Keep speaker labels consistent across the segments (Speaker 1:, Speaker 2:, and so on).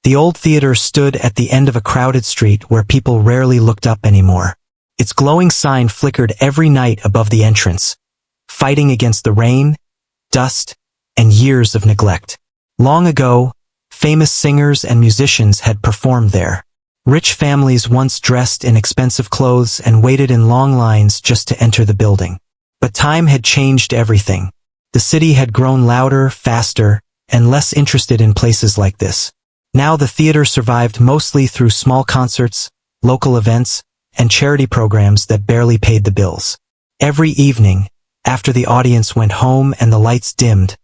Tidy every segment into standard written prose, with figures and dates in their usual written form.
Speaker 1: The old theater stood at the end of a crowded street where people rarely looked up anymore. Its glowing sign flickered every night above the entrance, fighting against the rain, dust, and years of neglect. Long ago, famous singers and musicians had performed there. Rich families once dressed in expensive clothes and waited in long lines just to enter the building. But time had changed everything. The city had grown louder, faster, and less interested in places like this. Now the theater survived mostly through small concerts, local events, and charity programs that barely paid the bills. Every evening, after the audience went home and the lights dimmed,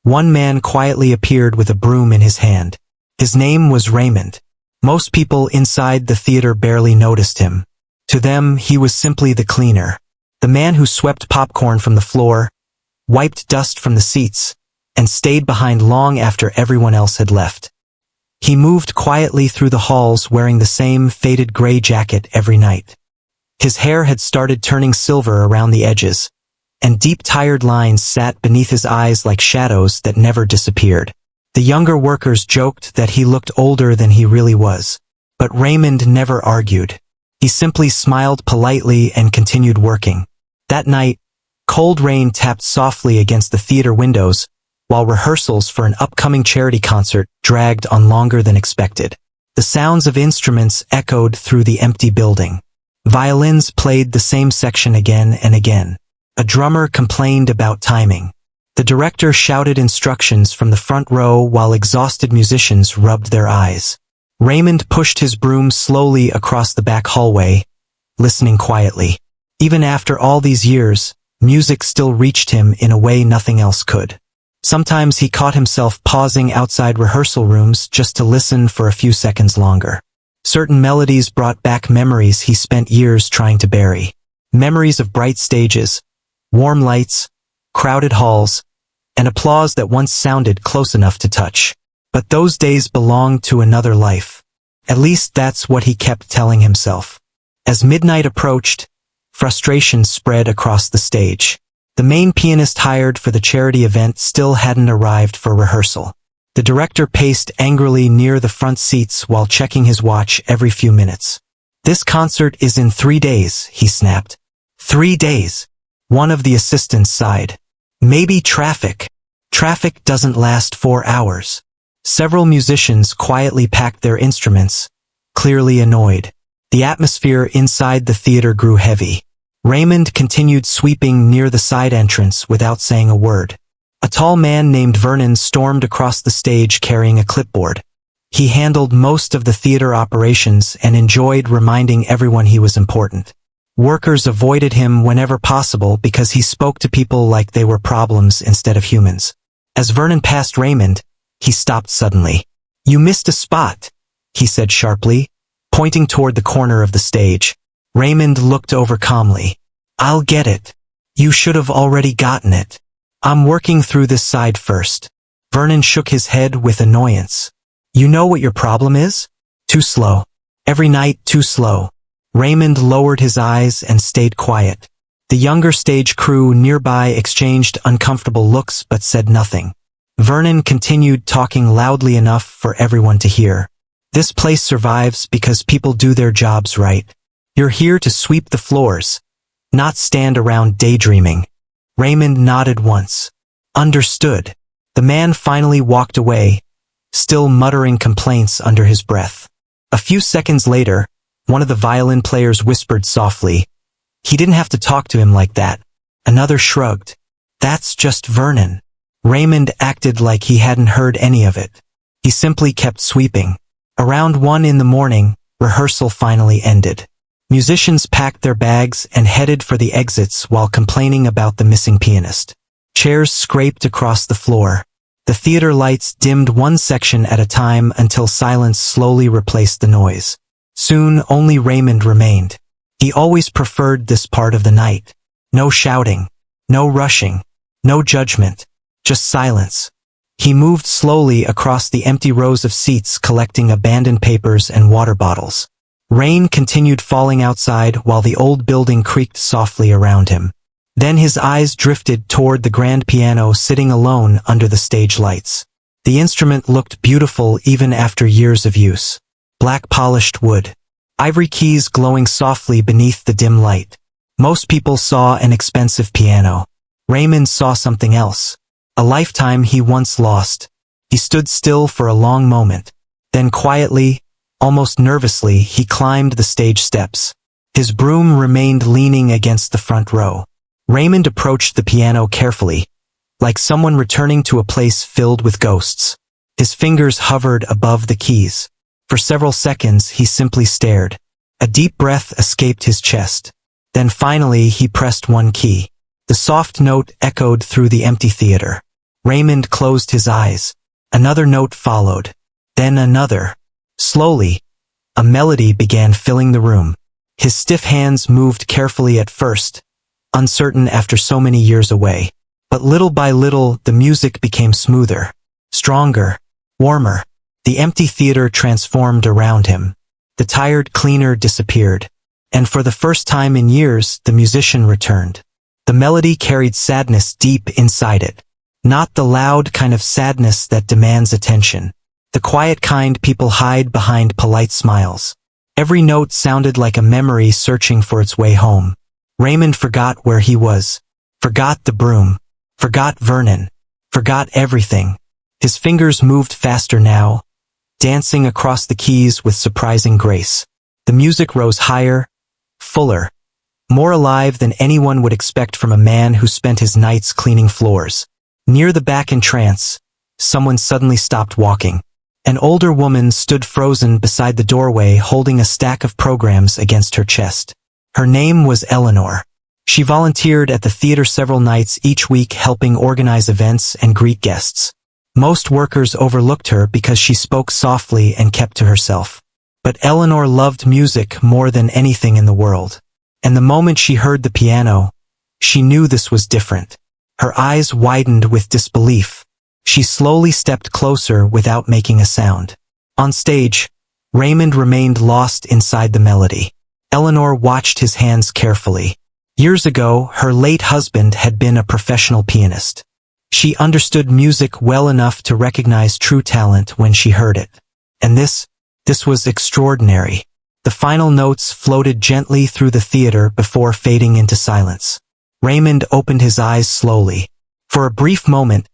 Speaker 1: one man quietly appeared with a broom in his hand. His name was Raymond. Most people inside the theater barely noticed him. To them, he was simply the cleaner. The man who swept popcorn from the floor, wiped dust from the seats, and stayed behind long after everyone else had left. He moved quietly through the halls wearing the same faded gray jacket every night. His hair had started turning silver around the edges, and deep tired lines sat beneath his eyes like shadows that never disappeared. The younger workers joked that he looked older than he really was. But Raymond never argued. He simply smiled politely and continued working. That night, cold rain tapped softly against the theater windows, while rehearsals for an upcoming charity concert dragged on longer than expected. The sounds of instruments echoed through the empty building. Violins played the same section again and again. A drummer complained about timing. The director shouted instructions from the front row while exhausted musicians rubbed their eyes. Raymond pushed his broom slowly across the back hallway, listening quietly. Even after all these years, music still reached him in a way nothing else could. Sometimes he caught himself pausing outside rehearsal rooms just to listen for a few seconds longer. Certain melodies brought back memories he spent years trying to bury. Memories of bright stages, warm lights, crowded halls, and applause that once sounded close enough to touch. But those days belonged to another life. At least that's what he kept telling himself. As midnight approached, frustration spread across the stage. The main pianist hired for the charity event still hadn't arrived for rehearsal. The director paced angrily near the front seats while checking his watch every few minutes. "This concert is in 3 days, he snapped. 3 days. One of the assistants sighed. Maybe traffic. Traffic doesn't last 4 hours. Several musicians quietly packed their instruments, clearly annoyed. The atmosphere inside the theater grew heavy. Raymond continued sweeping near the side entrance without saying a word. A tall man named Vernon stormed across the stage carrying a clipboard. He handled most of the theater operations and enjoyed reminding everyone he was important. Workers avoided him whenever possible because he spoke to people like they were problems instead of humans. As Vernon passed Raymond, he stopped suddenly. "You missed a spot," he said sharply, pointing toward the corner of the stage. Raymond looked over calmly. "I'll get it. You should have already gotten it. I'm working through this side first." Vernon shook his head with annoyance. "You know what your problem is? Too slow. Every night, too slow." Raymond lowered his eyes and stayed quiet. The younger stage crew nearby exchanged uncomfortable looks but said nothing. Vernon continued talking loudly enough for everyone to hear. "This place survives because people do their jobs right. You're here to sweep the floors, not stand around daydreaming." Raymond nodded once. "Understood." The man finally walked away, still muttering complaints under his breath. A few seconds later, one of the violin players whispered softly, "He didn't have to talk to him like that." Another shrugged. "That's just Vernon." Raymond acted like he hadn't heard any of it. He simply kept sweeping. Around 1 in the morning, rehearsal finally ended. Musicians packed their bags and headed for the exits while complaining about the missing pianist. Chairs scraped across the floor. The theater lights dimmed one section at a time until silence slowly replaced the noise. Soon only Raymond remained. He always preferred this part of the night. No shouting, no rushing, no judgment, just silence. He moved slowly across the empty rows of seats collecting abandoned papers and water bottles. Rain continued falling outside while the old building creaked softly around him. Then his eyes drifted toward the grand piano sitting alone under the stage lights. The instrument looked beautiful even after years of use. Black polished wood. Ivory keys glowing softly beneath the dim light. Most people saw an expensive piano. Raymond saw something else. A lifetime he once lost. He stood still for a long moment. Then quietly, almost nervously, he climbed the stage steps. His broom remained leaning against the front row. Raymond approached the piano carefully, like someone returning to a place filled with ghosts. His fingers hovered above the keys. For several seconds he simply stared. A deep breath escaped his chest. Then finally he pressed one key. The soft note echoed through the empty theater. Raymond closed his eyes. Another note followed. Then another. Slowly, a melody began filling the room. His stiff hands moved carefully at first, uncertain after so many years away. But little by little the music became smoother, stronger, warmer. The empty theater transformed around him. The tired cleaner disappeared. And for the first time in years, the musician returned. The melody carried sadness deep inside it. Not the loud kind of sadness that demands attention. The quiet kind people hide behind polite smiles. Every note sounded like a memory searching for its way home. Raymond forgot where he was. Forgot the broom. Forgot Vernon. Forgot everything. His fingers moved faster now, dancing across the keys with surprising grace. The music rose higher, fuller, more alive than anyone would expect from a man who spent his nights cleaning floors. Near the back entrance, someone suddenly stopped walking. An older woman stood frozen beside the doorway holding a stack of programs against her chest. Her name was Eleanor. She volunteered at the theater several nights each week helping organize events and greet guests. Most workers overlooked her because she spoke softly and kept to herself. But Eleanor loved music more than anything in the world. And the moment she heard the piano, she knew this was different. Her eyes widened with disbelief. She slowly stepped closer without making a sound. On stage, Raymond remained lost inside the melody. Eleanor watched his hands carefully. Years ago, her late husband had been a professional pianist. She understood music well enough to recognize true talent when she heard it. And this was extraordinary. The final notes floated gently through the theater before fading into silence. Raymond opened his eyes slowly. For a brief moment,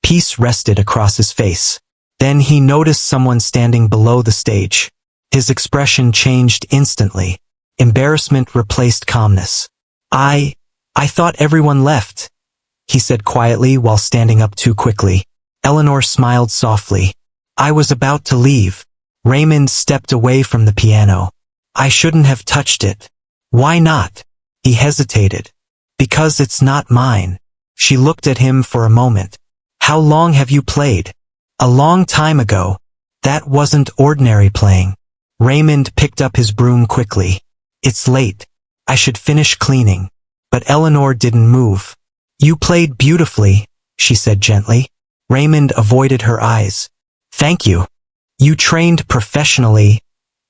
Speaker 1: peace rested across his face. Then he noticed someone standing below the stage. His expression changed instantly. Embarrassment replaced calmness. I thought everyone left, he said quietly while standing up too quickly. Eleanor smiled softly. I was about to leave. Raymond stepped away from the piano. I shouldn't have touched it. Why not? He hesitated. Because it's not mine. She looked at him for a moment. How long have you played? A long time ago. That wasn't ordinary playing. Raymond picked up his broom quickly. It's late. I should finish cleaning. But Eleanor didn't move. You played beautifully, she said gently. Raymond avoided her eyes. Thank you. You trained professionally,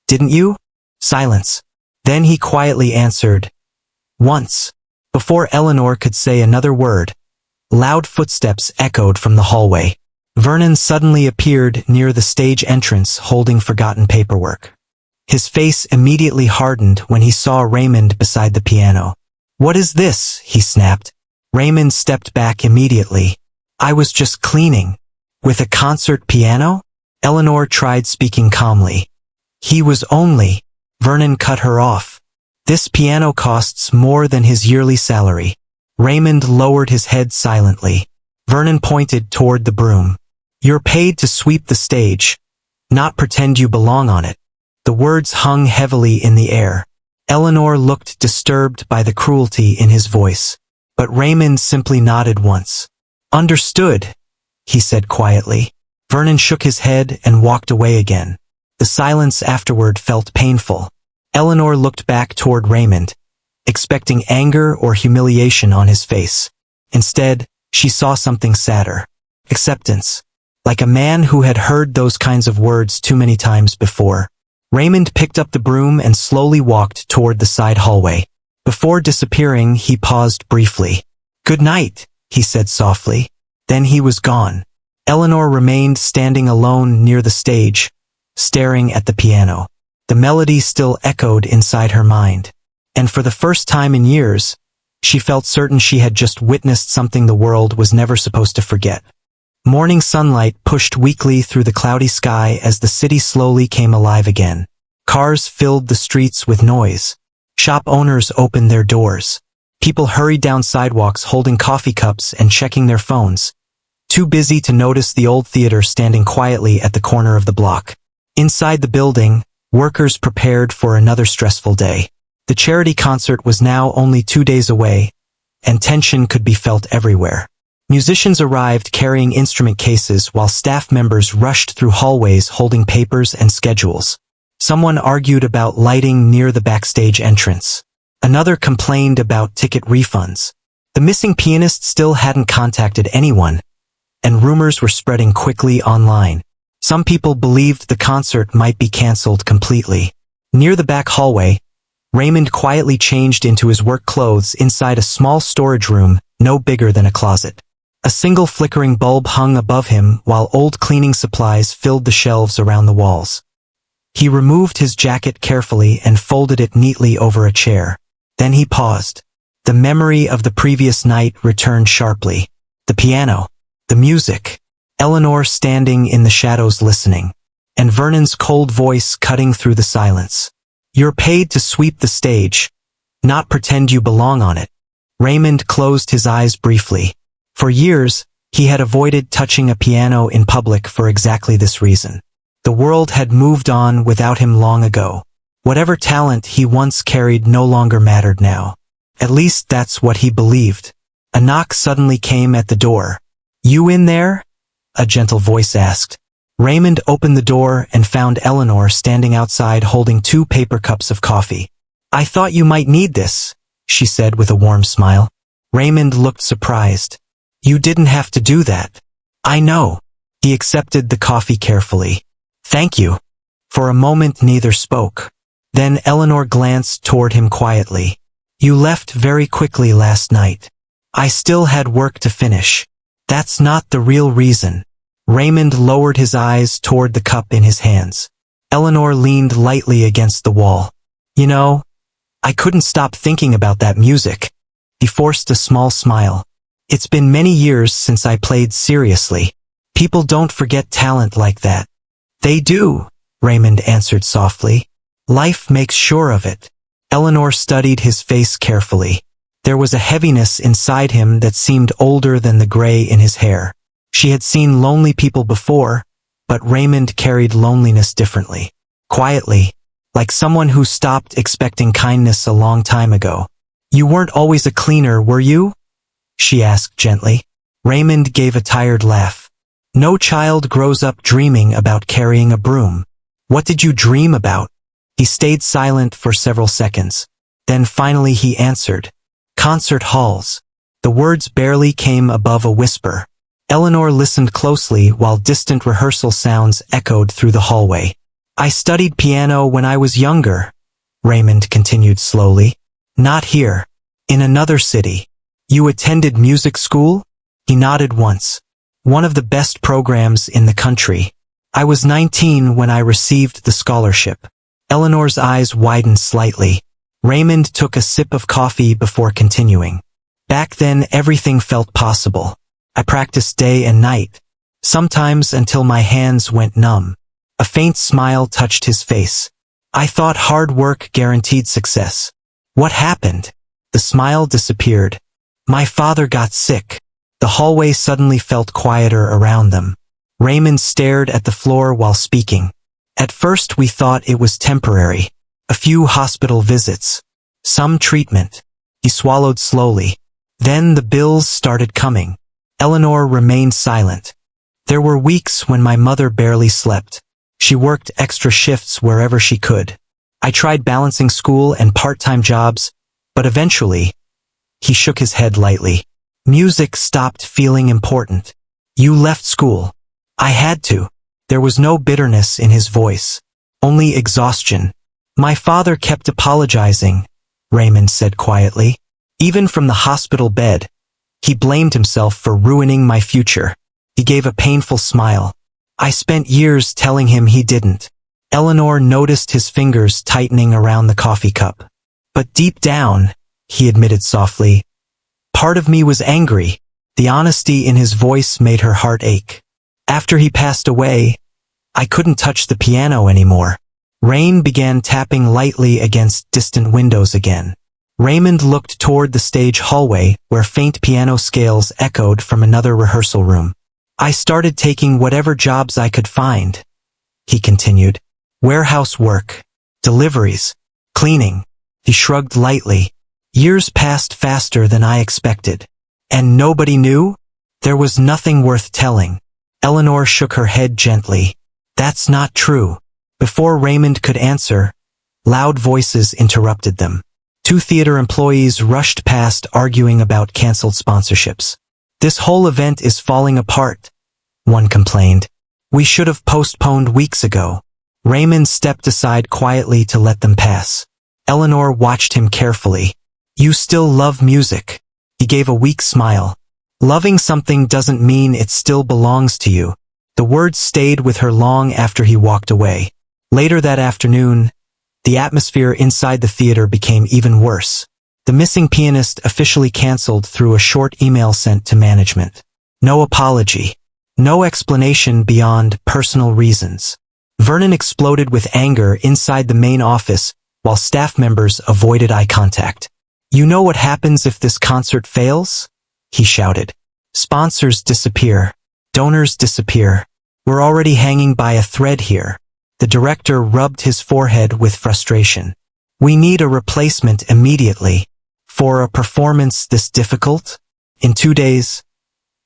Speaker 1: didn't you? Silence. Then he quietly answered. Once. Before Eleanor could say another word, loud footsteps echoed from the hallway. Vernon suddenly appeared near the stage entrance holding forgotten paperwork. His face immediately hardened when he saw Raymond beside the piano. What is this? He snapped. Raymond stepped back immediately. I was just cleaning. With a concert piano? Eleanor tried speaking calmly. He was only. Vernon cut her off. This piano costs more than his yearly salary. Raymond lowered his head silently. Vernon pointed toward the broom. You're paid to sweep the stage, not pretend you belong on it. The words hung heavily in the air. Eleanor looked disturbed by the cruelty in his voice. But Raymond simply nodded once. Understood, he said quietly. Vernon shook his head and walked away again. The silence afterward felt painful. Eleanor looked back toward Raymond, expecting anger or humiliation on his face. Instead, she saw something sadder. Acceptance. Like a man who had heard those kinds of words too many times before. Raymond picked up the broom and slowly walked toward the side hallway. Before disappearing, he paused briefly. Good night, he said softly. Then he was gone. Eleanor remained standing alone near the stage, staring at the piano. The melody still echoed inside her mind. And for the first time in years, she felt certain she had just witnessed something the world was never supposed to forget. Morning sunlight pushed weakly through the cloudy sky as the city slowly came alive again. Cars filled the streets with noise. Shop owners opened their doors. People hurried down sidewalks holding coffee cups and checking their phones, too busy to notice the old theater standing quietly at the corner of the block. Inside the building, workers prepared for another stressful day. The charity concert was now only 2 days away, and tension could be felt everywhere. Musicians arrived carrying instrument cases while staff members rushed through hallways holding papers and schedules. Someone argued about lighting near the backstage entrance. Another complained about ticket refunds. The missing pianist still hadn't contacted anyone, and rumors were spreading quickly online. Some people believed the concert might be canceled completely. Near the back hallway, Raymond quietly changed into his work clothes inside a small storage room no bigger than a closet. A single flickering bulb hung above him while old cleaning supplies filled the shelves around the walls. He removed his jacket carefully and folded it neatly over a chair. Then he paused. The memory of the previous night returned sharply. The piano, the music, Eleanor standing in the shadows listening, and Vernon's cold voice cutting through the silence. You're paid to sweep the stage, not pretend you belong on it. Raymond closed his eyes briefly. For years, he had avoided touching a piano in public for exactly this reason. The world had moved on without him long ago. Whatever talent he once carried no longer mattered now. At least that's what he believed. A knock suddenly came at the door. You in there? A gentle voice asked. Raymond opened the door and found Eleanor standing outside holding 2 paper cups of coffee. I thought you might need this, she said with a warm smile. Raymond looked surprised. You didn't have to do that. I know. He accepted the coffee carefully. Thank you. For a moment neither spoke. Then Eleanor glanced toward him quietly. You left very quickly last night. I still had work to finish. That's not the real reason. Raymond lowered his eyes toward the cup in his hands. Eleanor leaned lightly against the wall. You know, I couldn't stop thinking about that music. He forced a small smile. It's been many years since I played seriously. People don't forget talent like that. They do, Raymond answered softly. Life makes sure of it. Eleanor studied his face carefully. There was a heaviness inside him that seemed older than the gray in his hair. She had seen lonely people before, but Raymond carried loneliness differently. Quietly, like someone who stopped expecting kindness a long time ago. You weren't always a cleaner, were you? She asked gently. Raymond gave a tired laugh. No child grows up dreaming about carrying a broom. What did you dream about? He stayed silent for several seconds. Then finally he answered. Concert halls. The words barely came above a whisper. Eleanor listened closely while distant rehearsal sounds echoed through the hallway. I studied piano when I was younger, Raymond continued slowly. Not here. In another city. You attended music school? He nodded once. One of the best programs in the country. I was 19 when I received the scholarship. Eleanor's eyes widened slightly. Raymond took a sip of coffee before continuing. Back then everything felt possible. I practiced day and night, sometimes until my hands went numb. A faint smile touched his face. I thought hard work guaranteed success. What happened? The smile disappeared. My father got sick. The hallway suddenly felt quieter around them. Raymond stared at the floor while speaking. At first we thought it was temporary. A few hospital visits. Some treatment. He swallowed slowly. Then the bills started coming. Eleanor remained silent. There were weeks when my mother barely slept. She worked extra shifts wherever she could. I tried balancing school and part-time jobs, but eventually, he shook his head lightly. Music stopped feeling important. You left school. I had to. There was no bitterness in his voice, only exhaustion. My father kept apologizing, Raymond said quietly. Even from the hospital bed, he blamed himself for ruining my future. He He gave a painful smile. I spent years telling him he didn't. Eleanor noticed his fingers tightening around the coffee cup. But deep down, he admitted softly, part of me was angry. The honesty in his voice made her heart ache. After he passed away, I couldn't touch the piano anymore. Rain began tapping lightly against distant windows again. Raymond looked toward the stage hallway where faint piano scales echoed from another rehearsal room. I started taking whatever jobs I could find, he continued. Warehouse work, deliveries, cleaning. He shrugged lightly. Years passed faster than I expected. And nobody knew? There was nothing worth telling. Eleanor shook her head gently. That's not true. Before Raymond could answer, loud voices interrupted them. 2 theater employees rushed past arguing about canceled sponsorships. This whole event is falling apart, one complained. We should have postponed weeks ago. Raymond stepped aside quietly to let them pass. Eleanor watched him carefully. You still love music. He gave a weak smile. Loving something doesn't mean it still belongs to you. The words stayed with her long after he walked away. Later that afternoon, the atmosphere inside the theater became even worse. The missing pianist officially canceled through a short email sent to management. No apology. No explanation beyond personal reasons. Vernon exploded with anger inside the main office while staff members avoided eye contact. You know what happens if this concert fails? He shouted. Sponsors disappear. Donors disappear. We're already hanging by a thread here. The director rubbed his forehead with frustration. We need a replacement immediately. For a performance this difficult? In 2 days?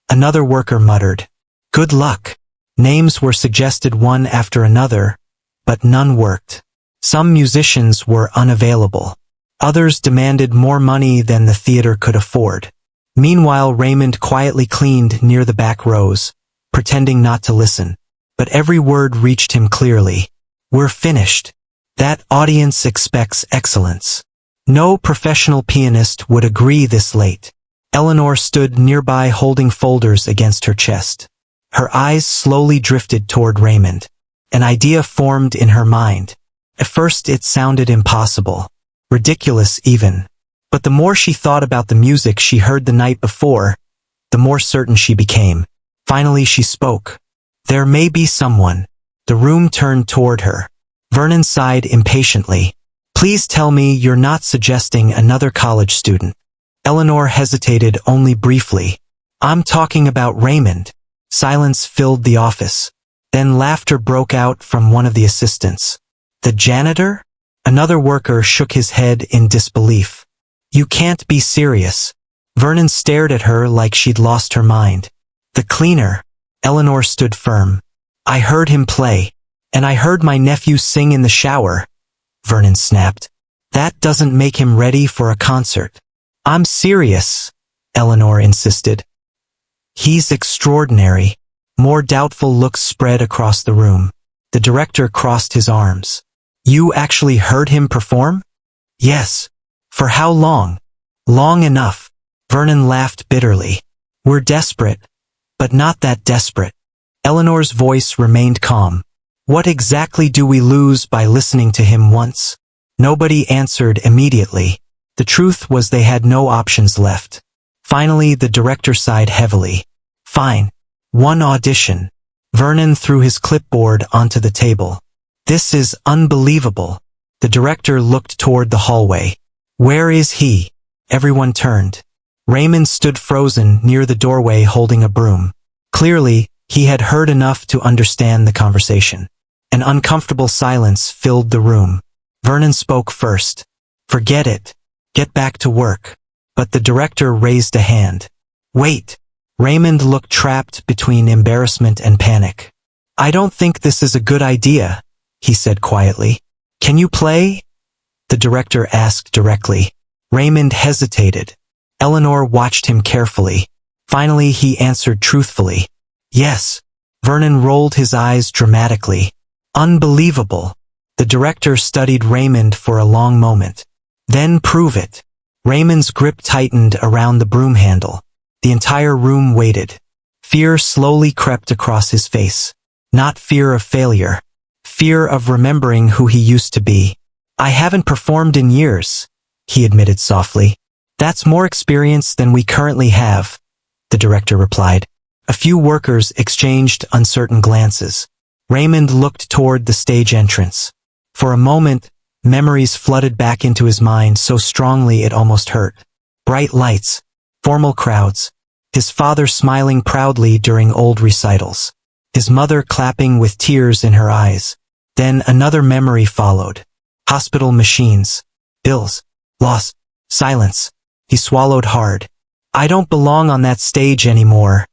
Speaker 1: Another worker muttered. Good luck. Names were suggested one after another, but none worked. Some musicians were unavailable. Others demanded more money than the theater could afford. Meanwhile, Raymond quietly cleaned near the back rows, pretending not to listen. But every word reached him clearly. We're finished. That audience expects excellence. No professional pianist would agree this late. Eleanor stood nearby holding folders against her chest. Her eyes slowly drifted toward Raymond. An idea formed in her mind. At first it sounded impossible. Ridiculous even. But the more she thought about the music she heard the night before, the more certain she became. Finally she spoke. There may be someone. The room turned toward her. Vernon sighed impatiently. Please tell me you're not suggesting another college student. Eleanor hesitated only briefly. I'm talking about Raymond. Silence filled the office. Then laughter broke out from one of the assistants. The janitor? Another worker shook his head in disbelief. You can't be serious. Vernon stared at her like she'd lost her mind. The cleaner. Eleanor stood firm. I heard him play. And I heard my nephew sing in the shower. Vernon snapped. That doesn't make him ready for a concert. I'm serious, Eleanor insisted. He's extraordinary. More doubtful looks spread across the room. The director crossed his arms. You actually heard him perform? Yes. For how long? Long enough. Vernon laughed bitterly. We're desperate, but not that desperate. Eleanor's voice remained calm. What exactly do we lose by listening to him once? Nobody answered immediately. The truth was they had no options left. Finally, the director sighed heavily. Fine. One audition. Vernon threw his clipboard onto the table. This is unbelievable. The director looked toward the hallway. Where is he? Everyone turned. Raymond stood frozen near the doorway holding a broom. Clearly, he had heard enough to understand the conversation. An uncomfortable silence filled the room. Vernon spoke first. Forget it. Get back to work. But the director raised a hand. Wait. Raymond looked trapped between embarrassment and panic. I don't think this is a good idea, he said quietly. Can you play? The director asked directly. Raymond hesitated. Eleanor watched him carefully. Finally, he answered truthfully. Yes. Vernon rolled his eyes dramatically. Unbelievable. The director studied Raymond for a long moment. Then prove it. Raymond's grip tightened around the broom handle. The entire room waited. Fear slowly crept across his face. Not fear of failure. Fear of remembering who he used to be. I haven't performed in years, he admitted softly. That's more experience than we currently have, the director replied. A few workers exchanged uncertain glances. Raymond looked toward the stage entrance. For a moment, memories flooded back into his mind so strongly it almost hurt. Bright lights, formal crowds, his father smiling proudly during old recitals, his mother clapping with tears in her eyes. Then another memory followed. Hospital machines, bills, loss, silence. He swallowed hard. I don't belong on that stage anymore,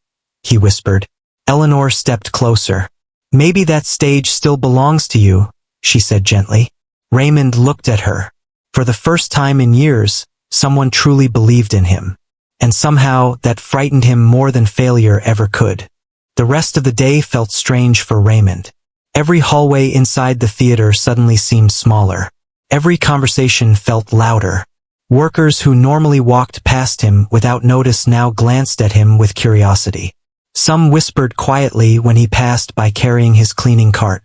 Speaker 1: he whispered. Eleanor stepped closer. Maybe that stage still belongs to you, she said gently. Raymond looked at her. For the first time in years, someone truly believed in him. And somehow that frightened him more than failure ever could. The rest of the day felt strange for Raymond. Every hallway inside the theater suddenly seemed smaller. Every conversation felt louder. Workers who normally walked past him without notice now glanced at him with curiosity. Some whispered quietly when he passed by carrying his cleaning cart.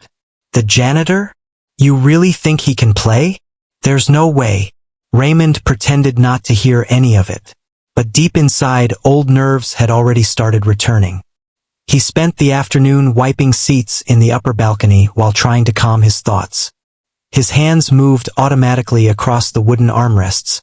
Speaker 1: The janitor? You really think he can play? There's no way. Raymond pretended not to hear any of it. But deep inside, old nerves had already started returning. He spent the afternoon wiping seats in the upper balcony while trying to calm his thoughts. His hands moved automatically across the wooden armrests,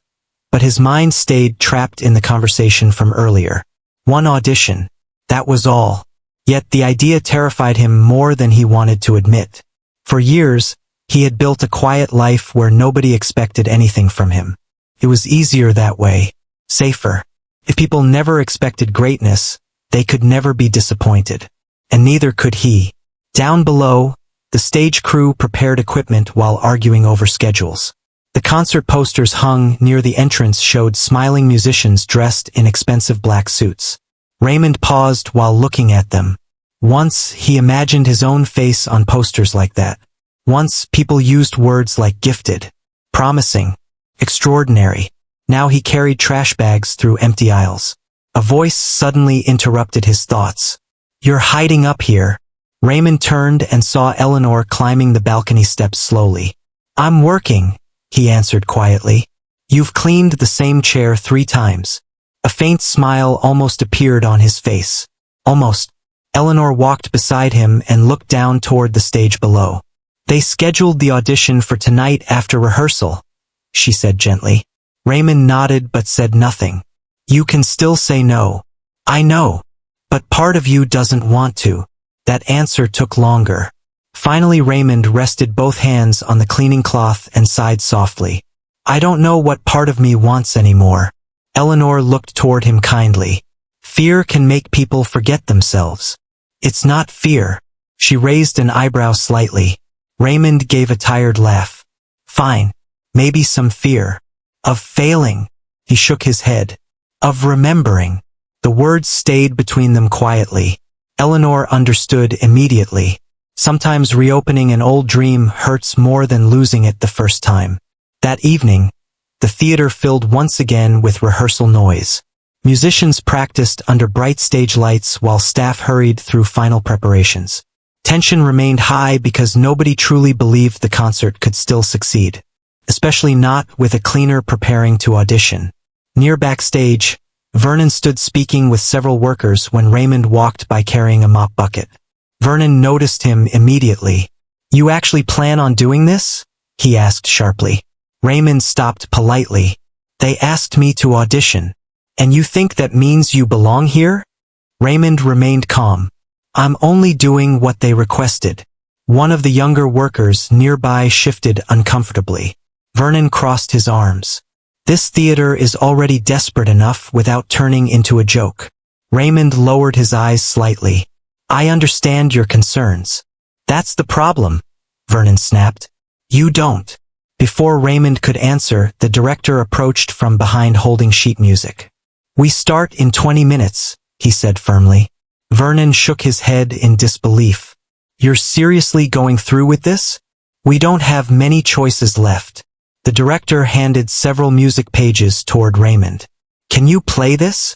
Speaker 1: but his mind stayed trapped in the conversation from earlier. One audition. That was all. Yet the idea terrified him more than he wanted to admit. For years, he had built a quiet life where nobody expected anything from him. It was easier that way. Safer. If people never expected greatness, they could never be disappointed. And neither could he. Down below, the stage crew prepared equipment while arguing over schedules. The concert posters hung near the entrance showed smiling musicians dressed in expensive black suits. Raymond paused while looking at them. Once, he imagined his own face on posters like that. Once, people used words like gifted, promising, extraordinary. Now he carried trash bags through empty aisles. A voice suddenly interrupted his thoughts. You're hiding up here. Raymond turned and saw Eleanor climbing the balcony steps slowly. I'm working, he answered quietly. You've cleaned the same chair 3 times. A faint smile almost appeared on his face. Almost. Eleanor walked beside him and looked down toward the stage below. They scheduled the audition for tonight after rehearsal, she said gently. Raymond nodded but said nothing. You can still say no. I know. But part of you doesn't want to. That answer took longer. Finally Raymond rested both hands on the cleaning cloth and sighed softly. I don't know what part of me wants anymore. Eleanor looked toward him kindly. Fear can make people forget themselves. It's not fear. She raised an eyebrow slightly. Raymond gave a tired laugh. Fine. Maybe some fear. Of failing. He shook his head. Of remembering. The words stayed between them quietly. Eleanor understood immediately. Sometimes reopening an old dream hurts more than losing it the first time. That evening, the theater filled once again with rehearsal noise. Musicians practiced under bright stage lights while staff hurried through final preparations. Tension remained high because nobody truly believed the concert could still succeed. Especially not with a cleaner preparing to audition. Near backstage, Vernon stood speaking with several workers when Raymond walked by carrying a mop bucket. Vernon noticed him immediately. You actually plan on doing this? He asked sharply. Raymond stopped politely. They asked me to audition. And you think that means you belong here? Raymond remained calm. I'm only doing what they requested. One of the younger workers nearby shifted uncomfortably. Vernon crossed his arms. This theater is already desperate enough without turning into a joke. Raymond lowered his eyes slightly. I understand your concerns. That's the problem, Vernon snapped. You don't. Before Raymond could answer, the director approached from behind holding sheet music. We start in 20 minutes, he said firmly. Vernon shook his head in disbelief. You're seriously going through with this? We don't have many choices left. The director handed several music pages toward Raymond. Can you play this?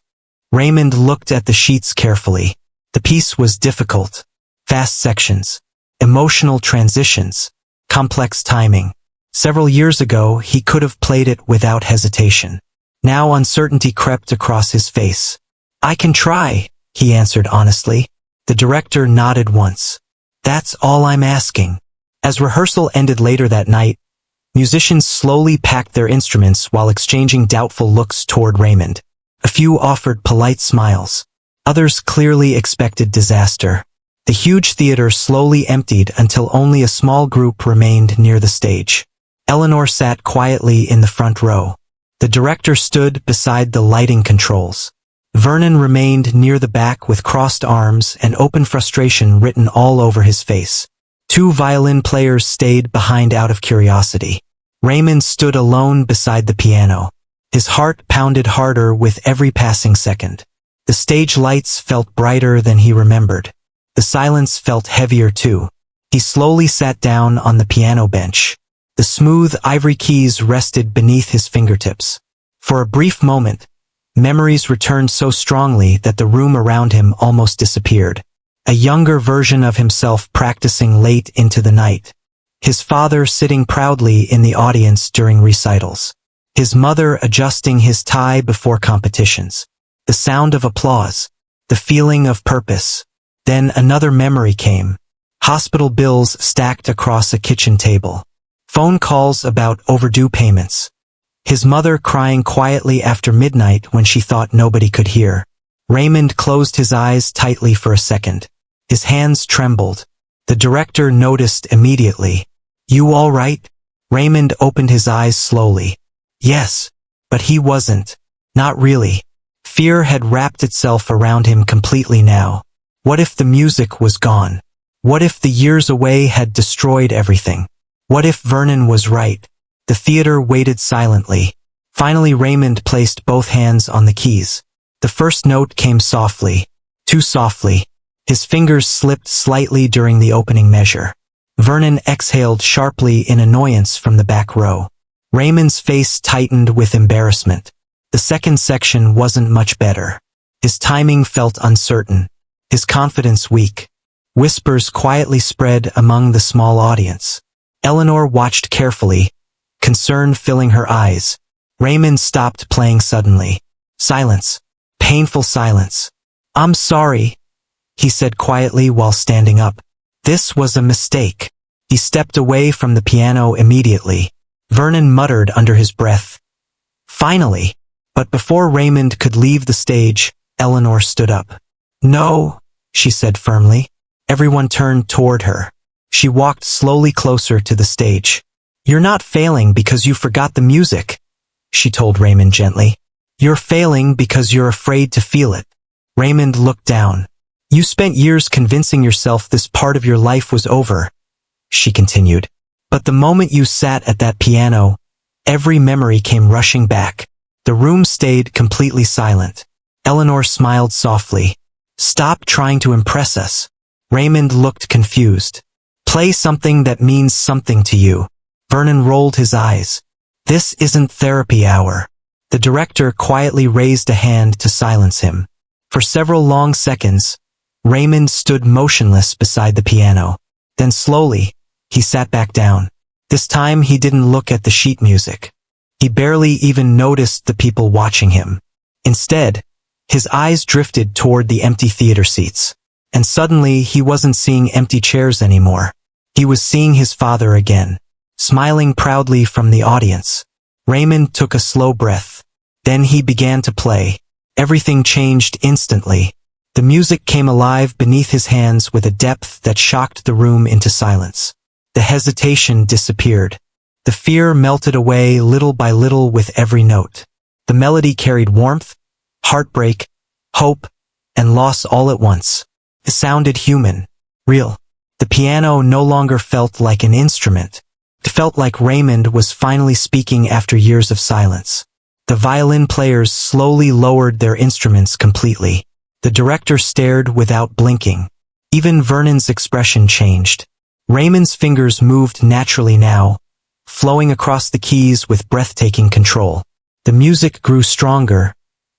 Speaker 1: Raymond looked at the sheets carefully. The piece was difficult. Fast sections, emotional transitions, complex timing. Several years ago, he could have played it without hesitation. Now uncertainty crept across his face. "I can try," he answered honestly. The director nodded once. "That's all I'm asking." As rehearsal ended later that night, musicians slowly packed their instruments while exchanging doubtful looks toward Raymond. A few offered polite smiles. Others clearly expected disaster. The huge theater slowly emptied until only a small group remained near the stage. Eleanor sat quietly in the front row. The director stood beside the lighting controls. Vernon remained near the back with crossed arms and open frustration written all over his face. Two violin players stayed behind out of curiosity. Raymond stood alone beside the piano. His heart pounded harder with every passing second. The stage lights felt brighter than he remembered. The silence felt heavier too. He slowly sat down on the piano bench. The smooth ivory keys rested beneath his fingertips. For a brief moment, memories returned so strongly that the room around him almost disappeared. A younger version of himself practicing late into the night. His father sitting proudly in the audience during recitals. His mother adjusting his tie before competitions. The sound of applause. The feeling of purpose. Then another memory came. Hospital bills stacked across a kitchen table. Phone calls about overdue payments. His mother crying quietly after midnight when she thought nobody could hear. Raymond closed his eyes tightly for a second. His hands trembled. The director noticed immediately. "You all right?" Raymond opened his eyes slowly. Yes, but he wasn't. Not really. Fear had wrapped itself around him completely now. What if the music was gone? What if the years away had destroyed everything? What if Vernon was right? The theater waited silently. Finally Raymond placed both hands on the keys. The first note came softly. Too softly. His fingers slipped slightly during the opening measure. Vernon exhaled sharply in annoyance from the back row. Raymond's face tightened with embarrassment. The second section wasn't much better. His timing felt uncertain. His confidence weak. Whispers quietly spread among the small audience. Eleanor watched carefully, concern filling her eyes. Raymond stopped playing suddenly. Silence. Painful silence. "I'm sorry," he said quietly while standing up. This was a mistake. He stepped away from the piano immediately. Vernon muttered under his breath. "Finally." But before Raymond could leave the stage, Eleanor stood up. "No," she said firmly. Everyone turned toward her. She walked slowly closer to the stage. "You're not failing because you forgot the music," she told Raymond gently. "You're failing because you're afraid to feel it." Raymond looked down. "You spent years convincing yourself this part of your life was over," she continued. "But the moment you sat at that piano, every memory came rushing back." The room stayed completely silent. Eleanor smiled softly. "Stop trying to impress us." Raymond looked confused. "Play something that means something to you." Vernon rolled his eyes. "This isn't therapy hour." The director quietly raised a hand to silence him. For several long seconds, Raymond stood motionless beside the piano. Then slowly, he sat back down. This time he didn't look at the sheet music. He barely even noticed the people watching him. Instead, his eyes drifted toward the empty theater seats. And suddenly he wasn't seeing empty chairs anymore. He was seeing his father again, smiling proudly from the audience. Raymond took a slow breath. Then he began to play. Everything changed instantly. The music came alive beneath his hands with a depth that shocked the room into silence. The hesitation disappeared. The fear melted away little by little with every note. The melody carried warmth, heartbreak, hope, and loss all at once. It sounded human, real. The piano no longer felt like an instrument. It felt like Raymond was finally speaking after years of silence. The violin players slowly lowered their instruments completely. The director stared without blinking. Even Vernon's expression changed. Raymond's fingers moved naturally now, flowing across the keys with breathtaking control. The music grew stronger,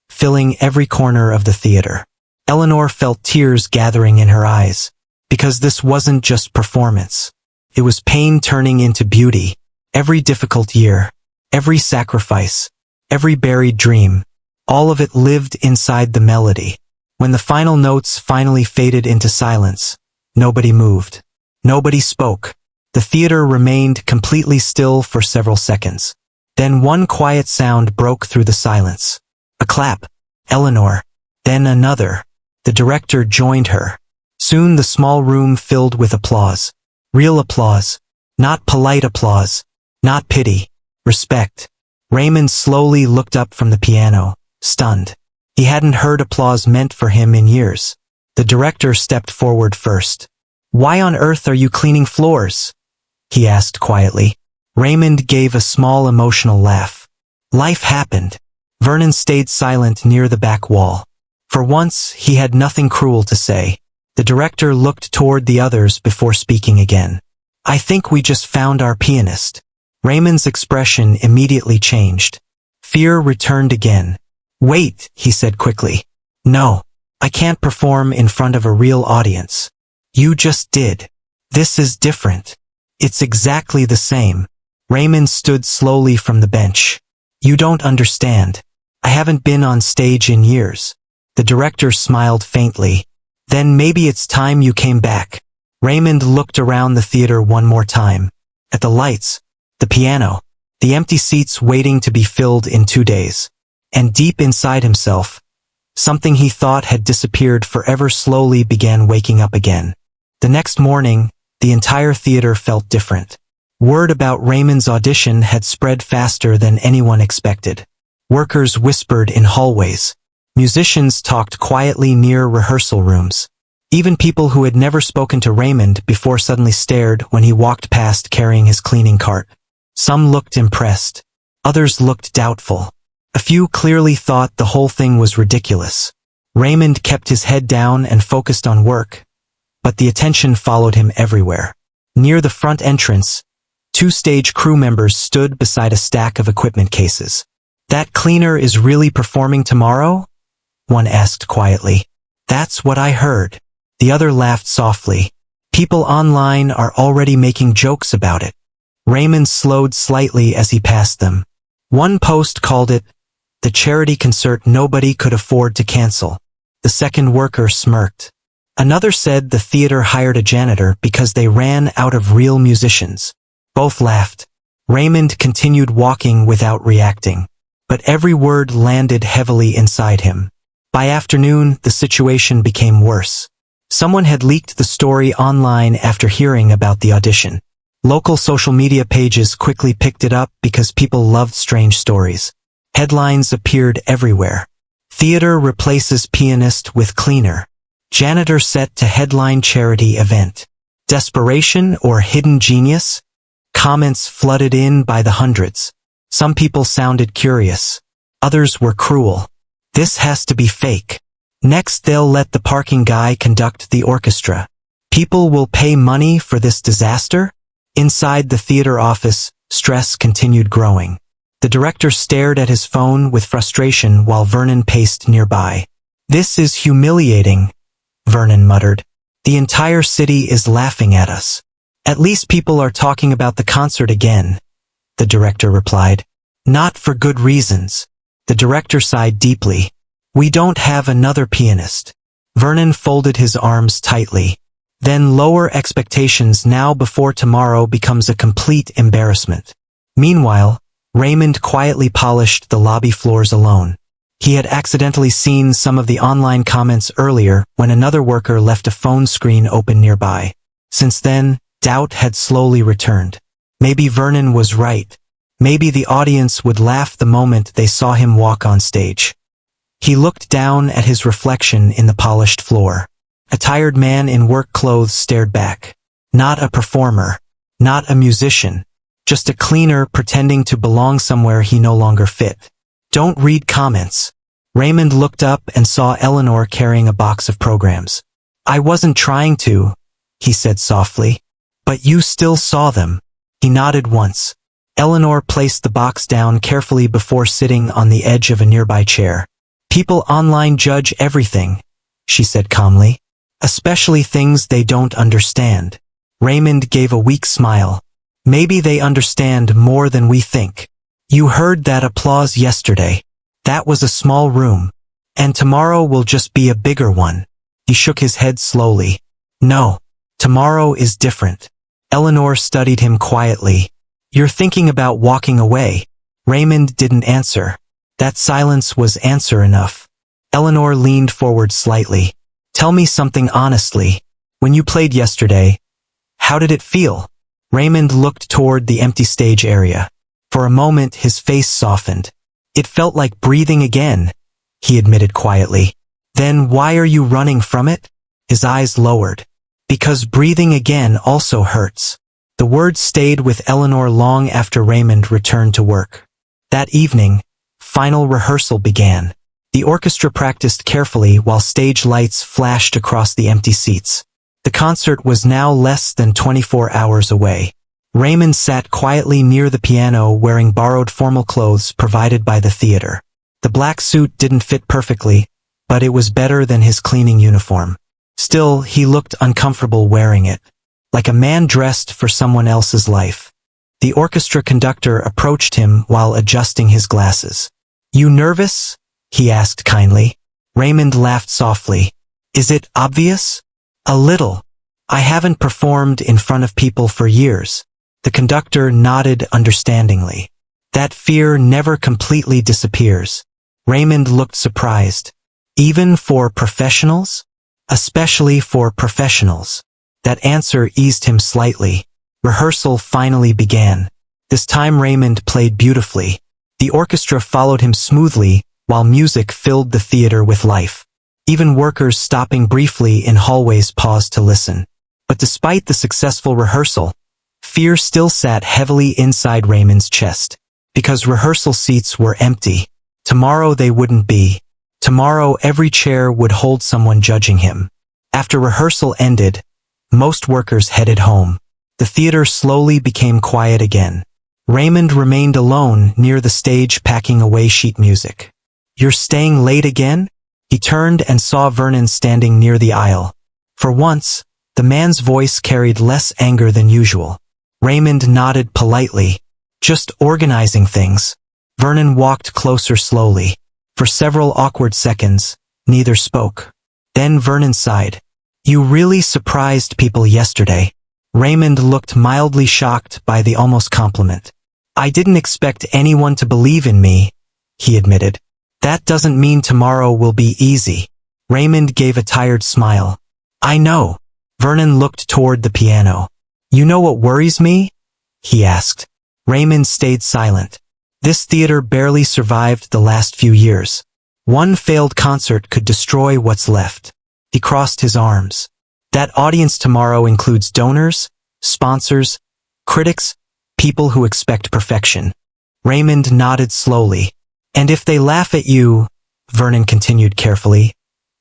Speaker 1: filling every corner of the theater. Eleanor felt tears gathering in her eyes, because this wasn't just performance. It was pain turning into beauty. Every difficult year, every sacrifice, every buried dream, all of it lived inside the melody. When the final notes finally faded into silence, nobody moved. Nobody spoke. The theater remained completely still for several seconds. Then one quiet sound broke through the silence. A clap. Eleanor. Then another. The director joined her. Soon the small room filled with applause. Real applause. Not polite applause. Not pity. Respect. Raymond slowly looked up from the piano, stunned. He hadn't heard applause meant for him in years. The director stepped forward first. "Why on earth are you cleaning floors?" he asked quietly. Raymond gave a small emotional laugh. Life happened. Vernon stayed silent near the back wall. For once, he had nothing cruel to say. The director looked toward the others before speaking again. "I think we just found our pianist." Raymond's expression immediately changed. Fear returned again. "Wait," he said quickly. "No, I can't perform in front of a real audience." "You just did. This is different." "It's exactly the same." Raymond stood slowly from the bench. "You don't understand. I haven't been on stage in years." The director smiled faintly. "Then maybe it's time you came back." Raymond looked around the theater one more time. At the lights, the piano, the empty seats waiting to be filled in 2 days. And deep inside himself, something he thought had disappeared forever slowly began waking up again. The next morning, the entire theater felt different. Word about Raymond's audition had spread faster than anyone expected. Workers whispered in hallways. Musicians talked quietly near rehearsal rooms. Even people who had never spoken to Raymond before suddenly stared when he walked past carrying his cleaning cart. Some looked impressed. Others looked doubtful. A few clearly thought the whole thing was ridiculous. Raymond kept his head down and focused on work, but the attention followed him everywhere. Near the front entrance, 2 stage crew members stood beside a stack of equipment cases. "That cleaner is really performing tomorrow?" one asked quietly. "That's what I heard." The other laughed softly. "People online are already making jokes about it." Raymond slowed slightly as he passed them. One post called it, "the charity concert nobody could afford to cancel." The second worker smirked. Another said the theater hired a janitor because they ran out of real musicians. Both laughed. Raymond continued walking without reacting. But every word landed heavily inside him. By afternoon, the situation became worse. Someone had leaked the story online after hearing about the audition. Local social media pages quickly picked it up because people loved strange stories. Headlines appeared everywhere. Theater replaces pianist with cleaner. Janitor set to headline charity event. Desperation or hidden genius? Comments flooded in by the hundreds. Some people sounded curious. Others were cruel. "This has to be fake. Next they'll let the parking guy conduct the orchestra. People will pay money for this disaster?" Inside the theater office, stress continued growing. The director stared at his phone with frustration while Vernon paced nearby. "This is humiliating," Vernon muttered. "The entire city is laughing at us." "At least people are talking about the concert again," the director replied. "Not for good reasons." The director sighed deeply. "We don't have another pianist." Vernon folded his arms tightly. "Then lower expectations now before tomorrow becomes a complete embarrassment." Meanwhile, Raymond quietly polished the lobby floors alone. He had accidentally seen some of the online comments earlier when another worker left a phone screen open nearby. Since then, doubt had slowly returned. Maybe Vernon was right. Maybe the audience would laugh the moment they saw him walk on stage. He looked down at his reflection in the polished floor. A tired man in work clothes stared back. Not a performer. Not a musician. Just a cleaner pretending to belong somewhere he no longer fit. "Don't read comments." Raymond looked up and saw Eleanor carrying a box of programs. "I wasn't trying to," he said softly. "But you still saw them." He nodded once. Eleanor placed the box down carefully before sitting on the edge of a nearby chair. "People online judge everything," she said calmly. Especially things they don't understand. Raymond gave a weak smile. Maybe they understand more than we think. You heard that applause yesterday. That was a small room. And tomorrow will just be a bigger one. He shook his head slowly. No, tomorrow is different. Eleanor studied him quietly. You're thinking about walking away. Raymond didn't answer. That silence was answer enough. Eleanor leaned forward slightly. Tell me something honestly. When you played yesterday, how did it feel? Raymond looked toward the empty stage area. For a moment his face softened. It felt like breathing again, he admitted quietly. Then why are you running from it? His eyes lowered. Because breathing again also hurts. The words stayed with Eleanor long after Raymond returned to work. That evening, final rehearsal began. The orchestra practiced carefully while stage lights flashed across the empty seats. The concert was now less than 24 hours away. Raymond sat quietly near the piano wearing borrowed formal clothes provided by the theater. The black suit didn't fit perfectly, but it was better than his cleaning uniform. Still, he looked uncomfortable wearing it, like a man dressed for someone else's life. The orchestra conductor approached him while adjusting his glasses. You nervous? He asked kindly. Raymond laughed softly. Is it obvious? A little. I haven't performed in front of people for years. The conductor nodded understandingly. That fear never completely disappears. Raymond looked surprised. Even for professionals? Especially for professionals. That answer eased him slightly. Rehearsal finally began. This time Raymond played beautifully. The orchestra followed him smoothly, while music filled the theater with life. Even workers stopping briefly in hallways paused to listen. But despite the successful rehearsal, fear still sat heavily inside Raymond's chest. Because rehearsal seats were empty. Tomorrow they wouldn't be. Tomorrow every chair would hold someone judging him. After rehearsal ended, most workers headed home. The theater slowly became quiet again. Raymond remained alone near the stage packing away sheet music. You're staying late again? He turned and saw Vernon standing near the aisle. For once, the man's voice carried less anger than usual. Raymond nodded politely. Just organizing things. Vernon walked closer slowly. For several awkward seconds, neither spoke. Then Vernon sighed. You really surprised people yesterday. Raymond looked mildly shocked by the almost compliment. I didn't expect anyone to believe in me, he admitted. That doesn't mean tomorrow will be easy. Raymond gave a tired smile. I know. Vernon looked toward the piano. You know what worries me? He asked. Raymond stayed silent. This theater barely survived the last few years. One failed concert could destroy what's left. He crossed his arms. That audience tomorrow includes donors, sponsors, critics, people who expect perfection. Raymond nodded slowly. And if they laugh at you, Vernon continued carefully,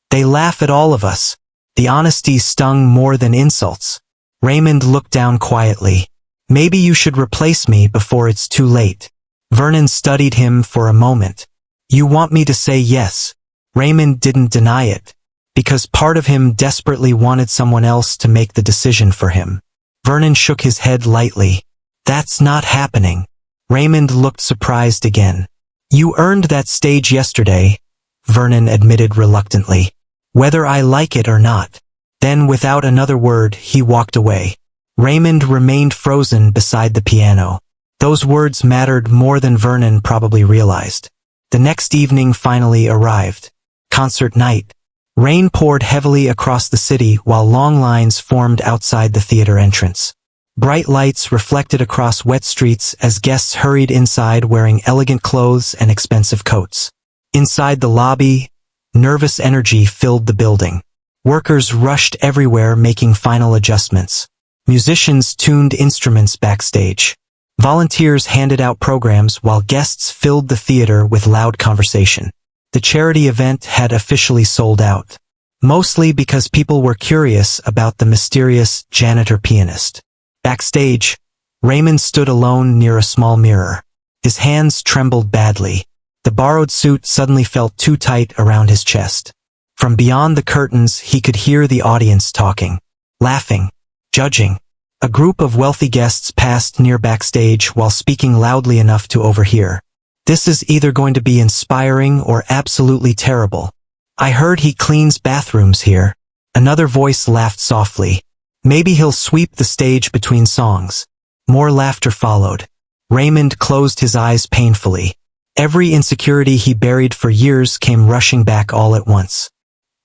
Speaker 1: they laugh at all of us. The honesty stung more than insults. Raymond looked down quietly. Maybe you should replace me before it's too late. Vernon studied him for a moment. You want me to say yes? Raymond didn't deny it, because part of him desperately wanted someone else to make the decision for him. Vernon shook his head lightly. That's not happening. Raymond looked surprised again. You earned that stage yesterday, Vernon admitted reluctantly. Whether I like it or not. Then without another word, he walked away. Raymond remained frozen beside the piano. Those words mattered more than Vernon probably realized. The next evening finally arrived. Concert night. Rain poured heavily across the city while long lines formed outside the theater entrance. Bright lights reflected across wet streets as guests hurried inside wearing elegant clothes and expensive coats. Inside the lobby, nervous energy filled the building. Workers rushed everywhere making final adjustments. Musicians tuned instruments backstage. Volunteers handed out programs while guests filled the theater with loud conversation. The charity event had officially sold out. Mostly because people were curious about the mysterious janitor-pianist. Backstage, Raymond stood alone near a small mirror. His hands trembled badly. The borrowed suit suddenly felt too tight around his chest. From beyond the curtains, he could hear the audience talking, laughing, judging. A group of wealthy guests passed near backstage while speaking loudly enough to overhear. This is either going to be inspiring or absolutely terrible. I heard he cleans bathrooms here. Another voice laughed softly. Maybe he'll sweep the stage between songs. More laughter followed. Raymond closed his eyes painfully. Every insecurity he buried for years came rushing back all at once.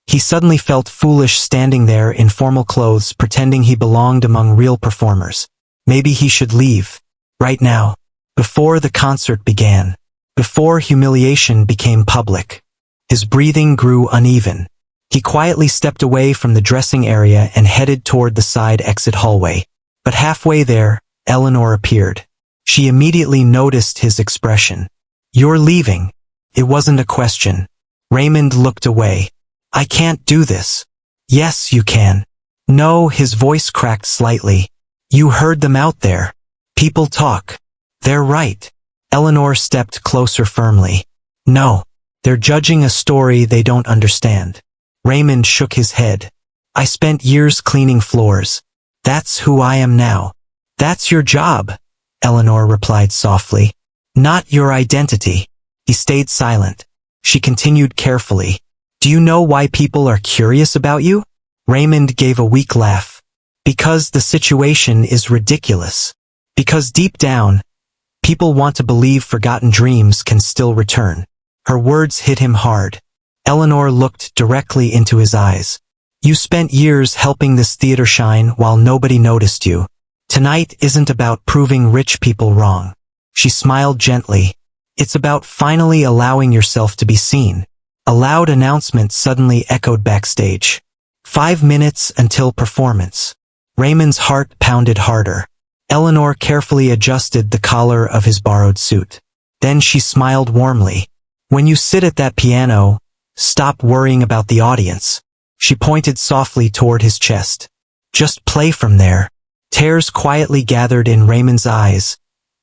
Speaker 1: He suddenly felt foolish standing there in formal clothes pretending he belonged among real performers. Maybe he should leave. Right now. Before the concert began. Before humiliation became public. His breathing grew uneven. He quietly stepped away from the dressing area and headed toward the side exit hallway. But halfway there, Eleanor appeared. She immediately noticed his expression. "You're leaving." It wasn't a question. Raymond looked away. "I can't do this." "Yes, you can." "No," his voice cracked slightly. "You heard them out there. People talk. They're right." Eleanor stepped closer firmly. "No. They're judging a story they don't understand." Raymond shook his head. "I spent years cleaning floors. That's who I am now." "That's your job," Eleanor replied softly. "Not your identity." He stayed silent. She continued carefully. "Do you know why people are curious about you?" Raymond gave a weak laugh. "Because the situation is ridiculous. Because deep down, people want to believe forgotten dreams can still return." Her words hit him hard. Eleanor looked directly into his eyes. "You spent years helping this theater shine while nobody noticed you. Tonight isn't about proving rich people wrong." She smiled gently. "It's about finally allowing yourself to be seen." A loud announcement suddenly echoed backstage. 5 minutes until performance. Raymond's heart pounded harder. Eleanor carefully adjusted the collar of his borrowed suit. Then she smiled warmly. "When you sit at that piano, stop worrying about the audience." She pointed softly toward his chest. "Just play from there." Tears quietly gathered in Raymond's eyes,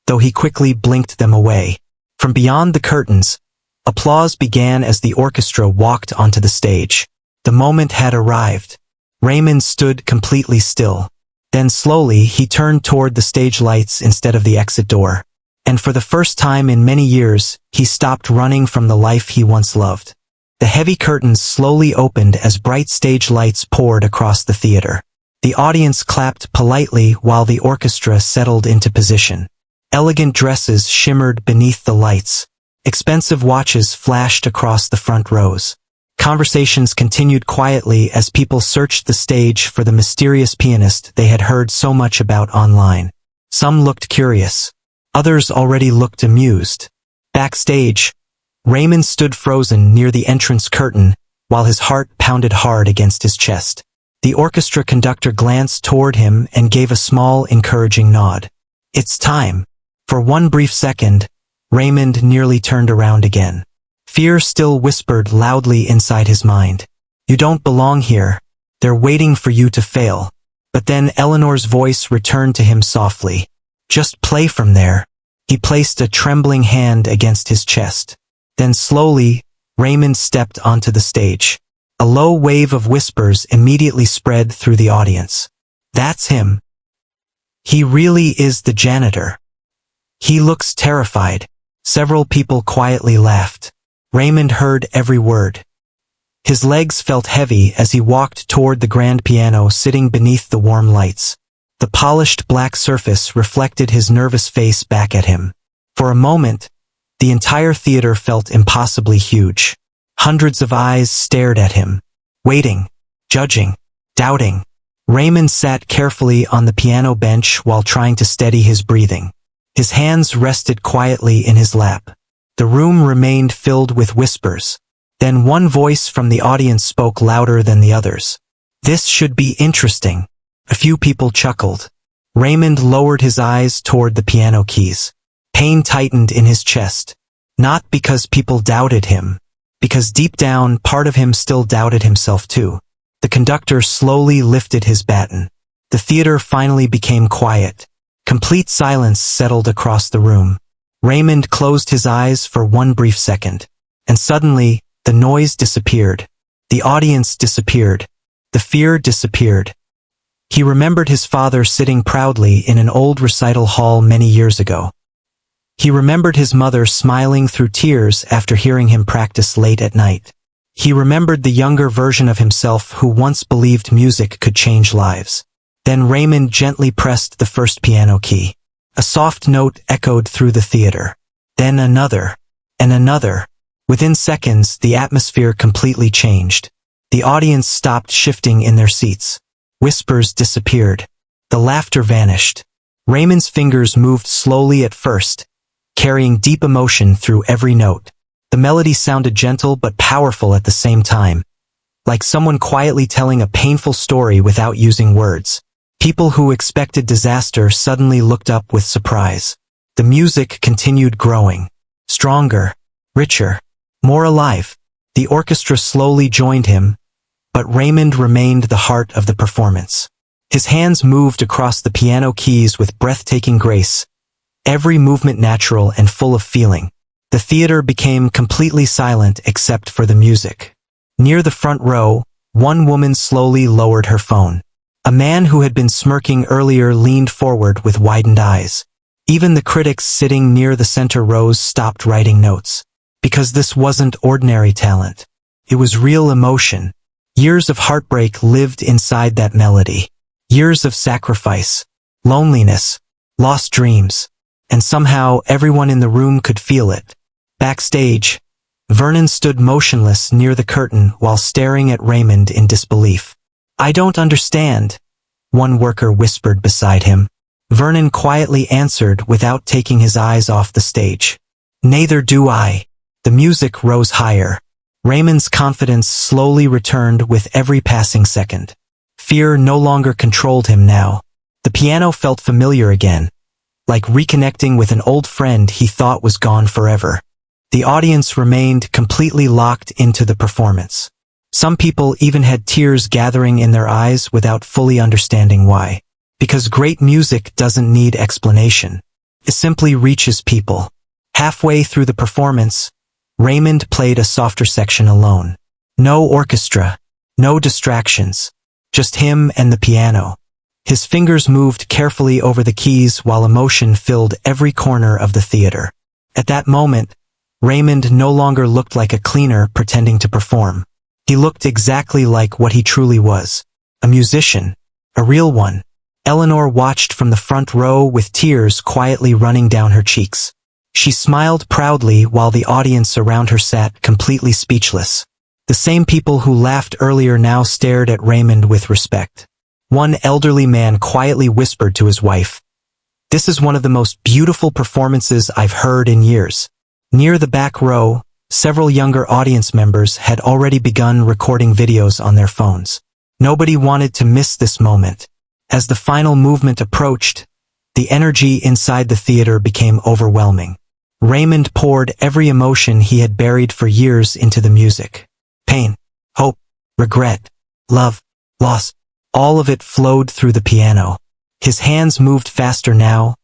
Speaker 1: though he quickly blinked them away. From beyond the curtains, applause began as the orchestra walked onto the stage. The moment had arrived. Raymond stood completely still. Then slowly he turned toward the stage lights instead of the exit door. And for the first time in many years, he stopped running from the life he once loved. The heavy curtains slowly opened as bright stage lights poured across the theater. The audience clapped politely while the orchestra settled into position. Elegant dresses shimmered beneath the lights. Expensive watches flashed across the front rows. Conversations continued quietly as people searched the stage for the mysterious pianist they had heard so much about online. Some looked curious. Others already looked amused. Backstage, Raymond stood frozen near the entrance curtain while his heart pounded hard against his chest. The orchestra conductor glanced toward him and gave a small, encouraging nod. "It's time." For one brief second, Raymond nearly turned around again. Fear still whispered loudly inside his mind. "You don't belong here. They're waiting for you to fail." But then Eleanor's voice returned to him softly. "Just play from there." He placed a trembling hand against his chest. Then slowly, Raymond stepped onto the stage. A low wave of whispers immediately spread through the audience. "That's him. He really is the janitor. He looks terrified." Several people quietly laughed. Raymond heard every word. His legs felt heavy as he walked toward the grand piano sitting beneath the warm lights. The polished black surface reflected his nervous face back at him. For a moment, the entire theater felt impossibly huge. Hundreds of eyes stared at him, waiting, judging, doubting. Raymond sat carefully on the piano bench while trying to steady his breathing. His hands rested quietly in his lap. The room remained filled with whispers. Then one voice from the audience spoke louder than the others. "This should be interesting." A few people chuckled. Raymond lowered his eyes toward the piano keys. Pain tightened in his chest. Not because people doubted him, because deep down part of him still doubted himself too. The conductor slowly lifted his baton. The theater finally became quiet. Complete silence settled across the room. Raymond closed his eyes for one brief second, and suddenly, the noise disappeared. The audience disappeared. The fear disappeared. He remembered his father sitting proudly in an old recital hall many years ago. He remembered his mother smiling through tears after hearing him practice late at night. He remembered the younger version of himself who once believed music could change lives. Then Raymond gently pressed the first piano key. A soft note echoed through the theater. Then another, and another. Within seconds, the atmosphere completely changed. The audience stopped shifting in their seats. Whispers disappeared. The laughter vanished. Raymond's fingers moved slowly at first, carrying deep emotion through every note. The melody sounded gentle but powerful at the same time, like someone quietly telling a painful story without using words. People who expected disaster suddenly looked up with surprise. The music continued growing, stronger, richer, more alive. The orchestra slowly joined him, but Raymond remained the heart of the performance. His hands moved across the piano keys with breathtaking grace, every movement natural and full of feeling. The theater became completely silent except for the music. Near the front row, one woman slowly lowered her phone. A man who had been smirking earlier leaned forward with widened eyes. Even the critics sitting near the center rows stopped writing notes. Because this wasn't ordinary talent. It was real emotion. Years of heartbreak lived inside that melody. Years of sacrifice, loneliness, lost dreams. And somehow everyone in the room could feel it. Backstage, Vernon stood motionless near the curtain while staring at Raymond in disbelief. "I don't understand," one worker whispered beside him. Vernon quietly answered without taking his eyes off the stage. "Neither do I." The music rose higher. Raymond's confidence slowly returned with every passing second. Fear no longer controlled him now. The piano felt familiar again, like reconnecting with an old friend he thought was gone forever. The audience remained completely locked into the performance. Some people even had tears gathering in their eyes without fully understanding why. Because great music doesn't need explanation. It simply reaches people. Halfway through the performance, Raymond played a softer section alone. No orchestra, no distractions, just him and the piano. His fingers moved carefully over the keys while emotion filled every corner of the theater. At that moment, Raymond no longer looked like a cleaner pretending to perform. He looked exactly like what he truly was. A musician. A real one. Eleanor watched from the front row with tears quietly running down her cheeks. She smiled proudly while the audience around her sat completely speechless. The same people who laughed earlier now stared at Raymond with respect. One elderly man quietly whispered to his wife, "This is one of the most beautiful performances I've heard in years." Near the back row, several younger audience members had already begun recording videos on their phones. Nobody wanted to miss this moment. As the final movement approached, the energy inside the theater became overwhelming. Raymond poured every emotion he had buried for years into the music. Pain, hope, regret, love, loss, all of it flowed through the piano. His hands moved faster now,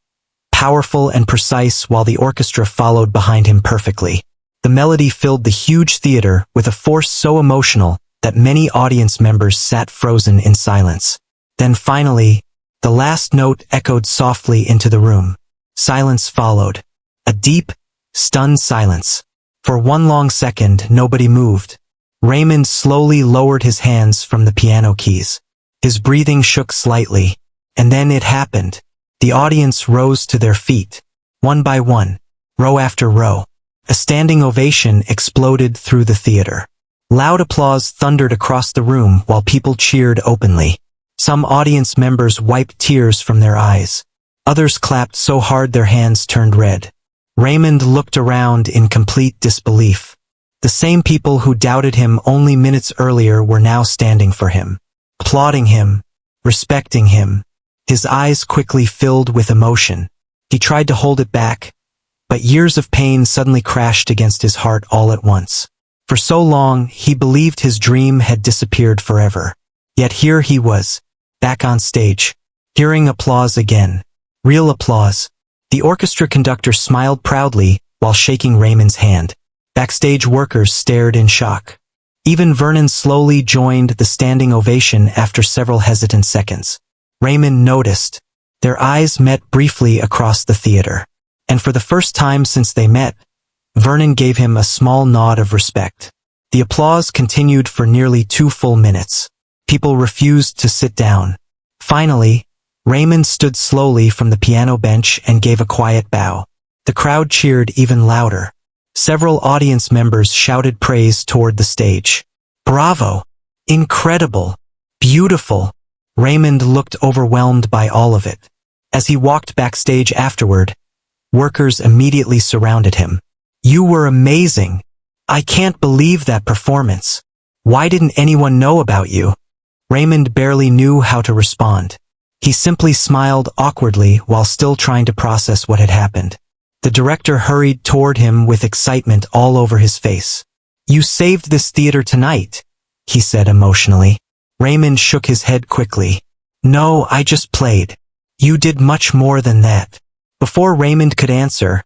Speaker 1: powerful and precise, while the orchestra followed behind him perfectly. The melody filled the huge theater with a force so emotional that many audience members sat frozen in silence. Then finally, the last note echoed softly into the room. Silence followed. A deep, stunned silence. For one long second, nobody moved. Raymond slowly lowered his hands from the piano keys. His breathing shook slightly, and then it happened. The audience rose to their feet, one by one, row after row. A standing ovation exploded through the theater. Loud applause thundered across the room while people cheered openly. Some audience members wiped tears from their eyes. Others clapped so hard their hands turned red. Raymond looked around in complete disbelief. The same people who doubted him only minutes earlier were now standing for him, applauding him, respecting him. His eyes quickly filled with emotion. He tried to hold it back, but years of pain suddenly crashed against his heart all at once. For so long, he believed his dream had disappeared forever. Yet here he was, back on stage, hearing applause again. Real applause. The orchestra conductor smiled proudly while shaking Raymond's hand. Backstage workers stared in shock. Even Vernon slowly joined the standing ovation after several hesitant seconds. Raymond noticed. Their eyes met briefly across the theater. And for the first time since they met, Vernon gave him a small nod of respect. The applause continued for nearly 2 full minutes. People refused to sit down. Finally, Raymond stood slowly from the piano bench and gave a quiet bow. The crowd cheered even louder. Several audience members shouted praise toward the stage. "Bravo! Incredible! Beautiful!" Raymond looked overwhelmed by all of it. As he walked backstage afterward, workers immediately surrounded him. "You were amazing! I can't believe that performance! Why didn't anyone know about you?" Raymond barely knew how to respond. He simply smiled awkwardly while still trying to process what had happened. The director hurried toward him with excitement all over his face. "You saved this theater tonight," he said emotionally. Raymond shook his head quickly. "No, I just played. You did much more than that." Before Raymond could answer,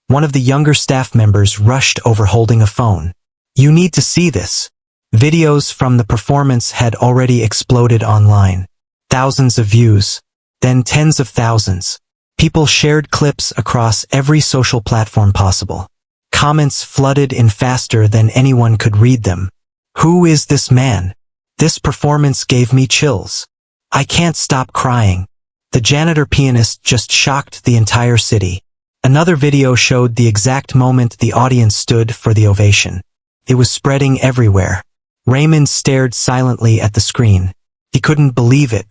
Speaker 1: one of the younger staff members rushed over holding a phone. "You need to see this." Videos from the performance had already exploded online. Thousands of views, then tens of thousands. People shared clips across every social platform possible. Comments flooded in faster than anyone could read them. "Who is this man? This performance gave me chills. I can't stop crying." The janitor pianist just shocked the entire city. Another video showed the exact moment the audience stood for the ovation. It was spreading everywhere. Raymond stared silently at the screen. He couldn't believe it.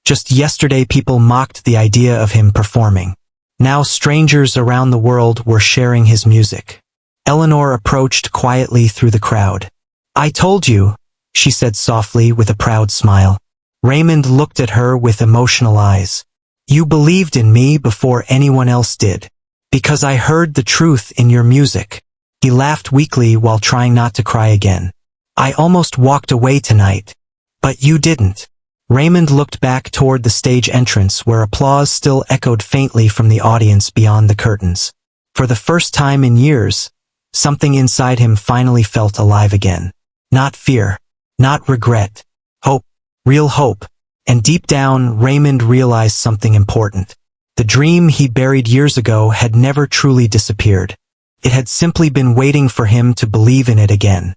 Speaker 1: Just yesterday people mocked the idea of him performing. Now strangers around the world were sharing his music. Eleanor approached quietly through the crowd. "I told you," she said softly with a proud smile. Raymond looked at her with emotional eyes. "You believed in me before anyone else did. Because I heard the truth in your music." He laughed weakly while trying not to cry again. "I almost walked away tonight. But you didn't." Raymond looked back toward the stage entrance where applause still echoed faintly from the audience beyond the curtains. For the first time in years, something inside him finally felt alive again. Not fear, not regret, hope, real hope. And deep down, Raymond realized something important. The dream he buried years ago had never truly disappeared. It had simply been waiting for him to believe in it again.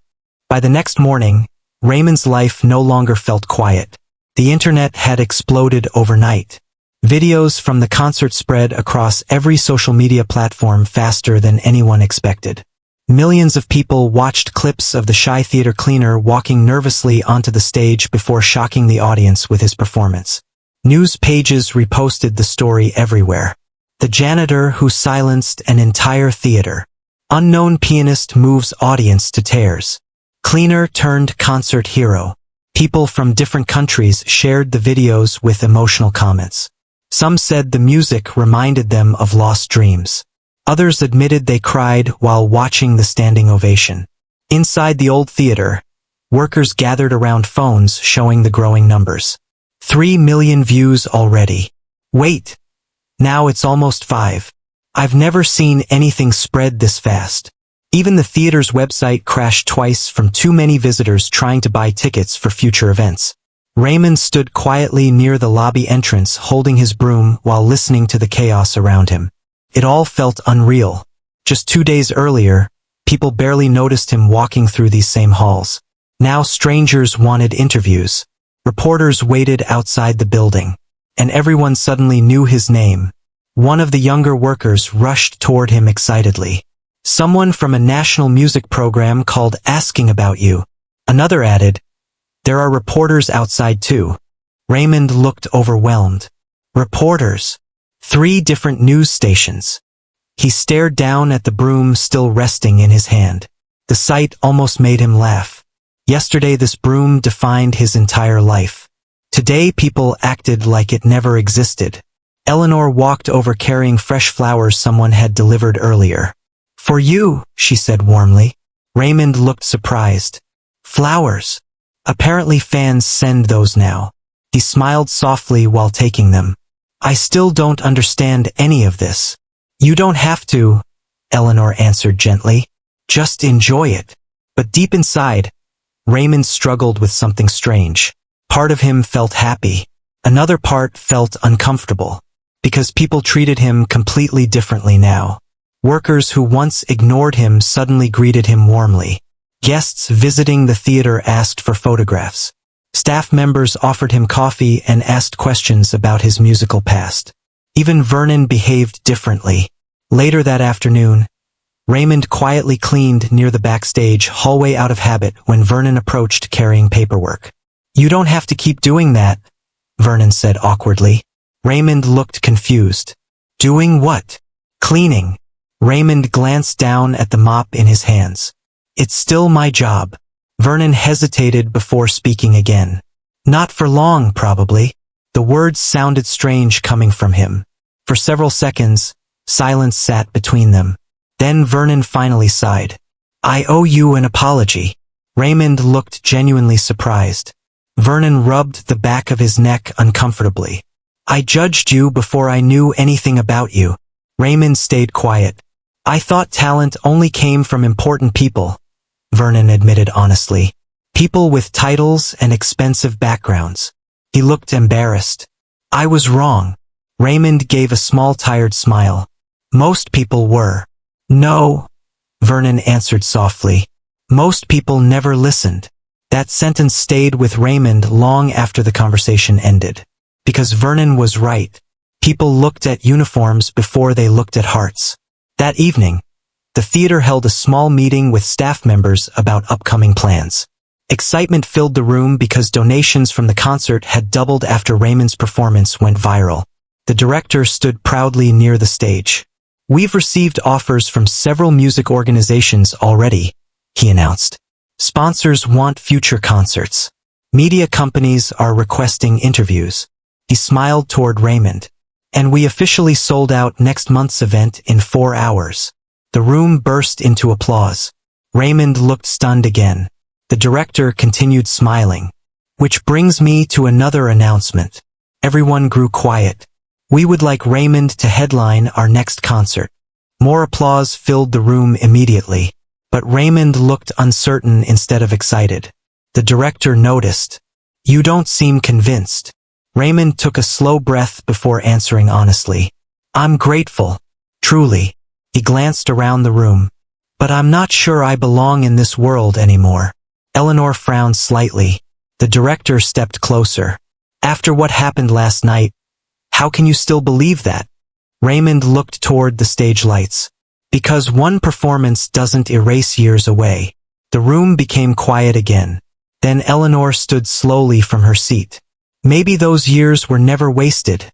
Speaker 1: By the next morning, Raymond's life no longer felt quiet. The internet had exploded overnight. Videos from the concert spread across every social media platform faster than anyone expected. Millions of people watched clips of the shy theater cleaner walking nervously onto the stage before shocking the audience with his performance. News pages reposted the story everywhere. The janitor who silenced an entire theater. Unknown pianist moves audience to tears. Cleaner turned concert hero. People from different countries shared the videos with emotional comments. Some said the music reminded them of lost dreams. Others admitted they cried while watching the standing ovation. Inside the old theater, workers gathered around phones showing the growing numbers. 3 million views already. Wait! Now it's almost 5. I've never seen anything spread this fast. Even the theater's website crashed twice from too many visitors trying to buy tickets for future events. Raymond stood quietly near the lobby entrance holding his broom while listening to the chaos around him. It all felt unreal. Just 2 days earlier, people barely noticed him walking through these same halls. Now strangers wanted interviews. Reporters waited outside the building. And everyone suddenly knew his name. One of the younger workers rushed toward him excitedly. "Someone from a national music program called asking about you." Another added, "There are reporters outside too." Raymond looked overwhelmed. Reporters. 3 different news stations. He stared down at the broom still resting in his hand. The sight almost made him laugh. Yesterday this broom defined his entire life. Today people acted like it never existed. Eleanor walked over carrying fresh flowers someone had delivered earlier. "For you," she said warmly. Raymond looked surprised. "Flowers? Apparently fans send those now." He smiled softly while taking them. "I still don't understand any of this." "You don't have to," Eleanor answered gently. "Just enjoy it." But deep inside, Raymond struggled with something strange. Part of him felt happy. Another part felt uncomfortable. Because people treated him completely differently now. Workers who once ignored him suddenly greeted him warmly. Guests visiting the theater asked for photographs. Staff members offered him coffee and asked questions about his musical past. Even Vernon behaved differently. Later that afternoon, Raymond quietly cleaned near the backstage hallway out of habit when Vernon approached carrying paperwork. "You don't have to keep doing that," Vernon said awkwardly. Raymond looked confused. "Doing what?" "Cleaning." Raymond glanced down at the mop in his hands. "It's still my job." Vernon hesitated before speaking again. "Not for long, probably." The words sounded strange coming from him. For several seconds, silence sat between them. Then Vernon finally sighed. "I owe you an apology." Raymond looked genuinely surprised. Vernon rubbed the back of his neck uncomfortably. "I judged you before I knew anything about you." Raymond stayed quiet. "I thought talent only came from important people," Vernon admitted honestly. "People with titles and expensive backgrounds." He looked embarrassed. "I was wrong." Raymond gave a small tired smile. "Most people were." "No," Vernon answered softly. "Most people never listened." That sentence stayed with Raymond long after the conversation ended. Because Vernon was right. People looked at uniforms before they looked at hearts. That evening, the theater held a small meeting with staff members about upcoming plans. Excitement filled the room because donations from the concert had doubled after Raymond's performance went viral. The director stood proudly near the stage. "We've received offers from several music organizations already," he announced. "Sponsors want future concerts. Media companies are requesting interviews." He smiled toward Raymond. "And we officially sold out next month's event in 4 hours." The room burst into applause. Raymond looked stunned again. The director continued smiling. "Which brings me to another announcement." Everyone grew quiet. "We would like Raymond to headline our next concert." More applause filled the room immediately. But Raymond looked uncertain instead of excited. The director noticed. "You don't seem convinced." Raymond took a slow breath before answering honestly. "I'm grateful. Truly." He glanced around the room. "But I'm not sure I belong in this world anymore." Eleanor frowned slightly. The director stepped closer. "After what happened last night, how can you still believe that?" Raymond looked toward the stage lights. "Because one performance doesn't erase years away." The room became quiet again. Then Eleanor stood slowly from her seat. "Maybe those years were never wasted,"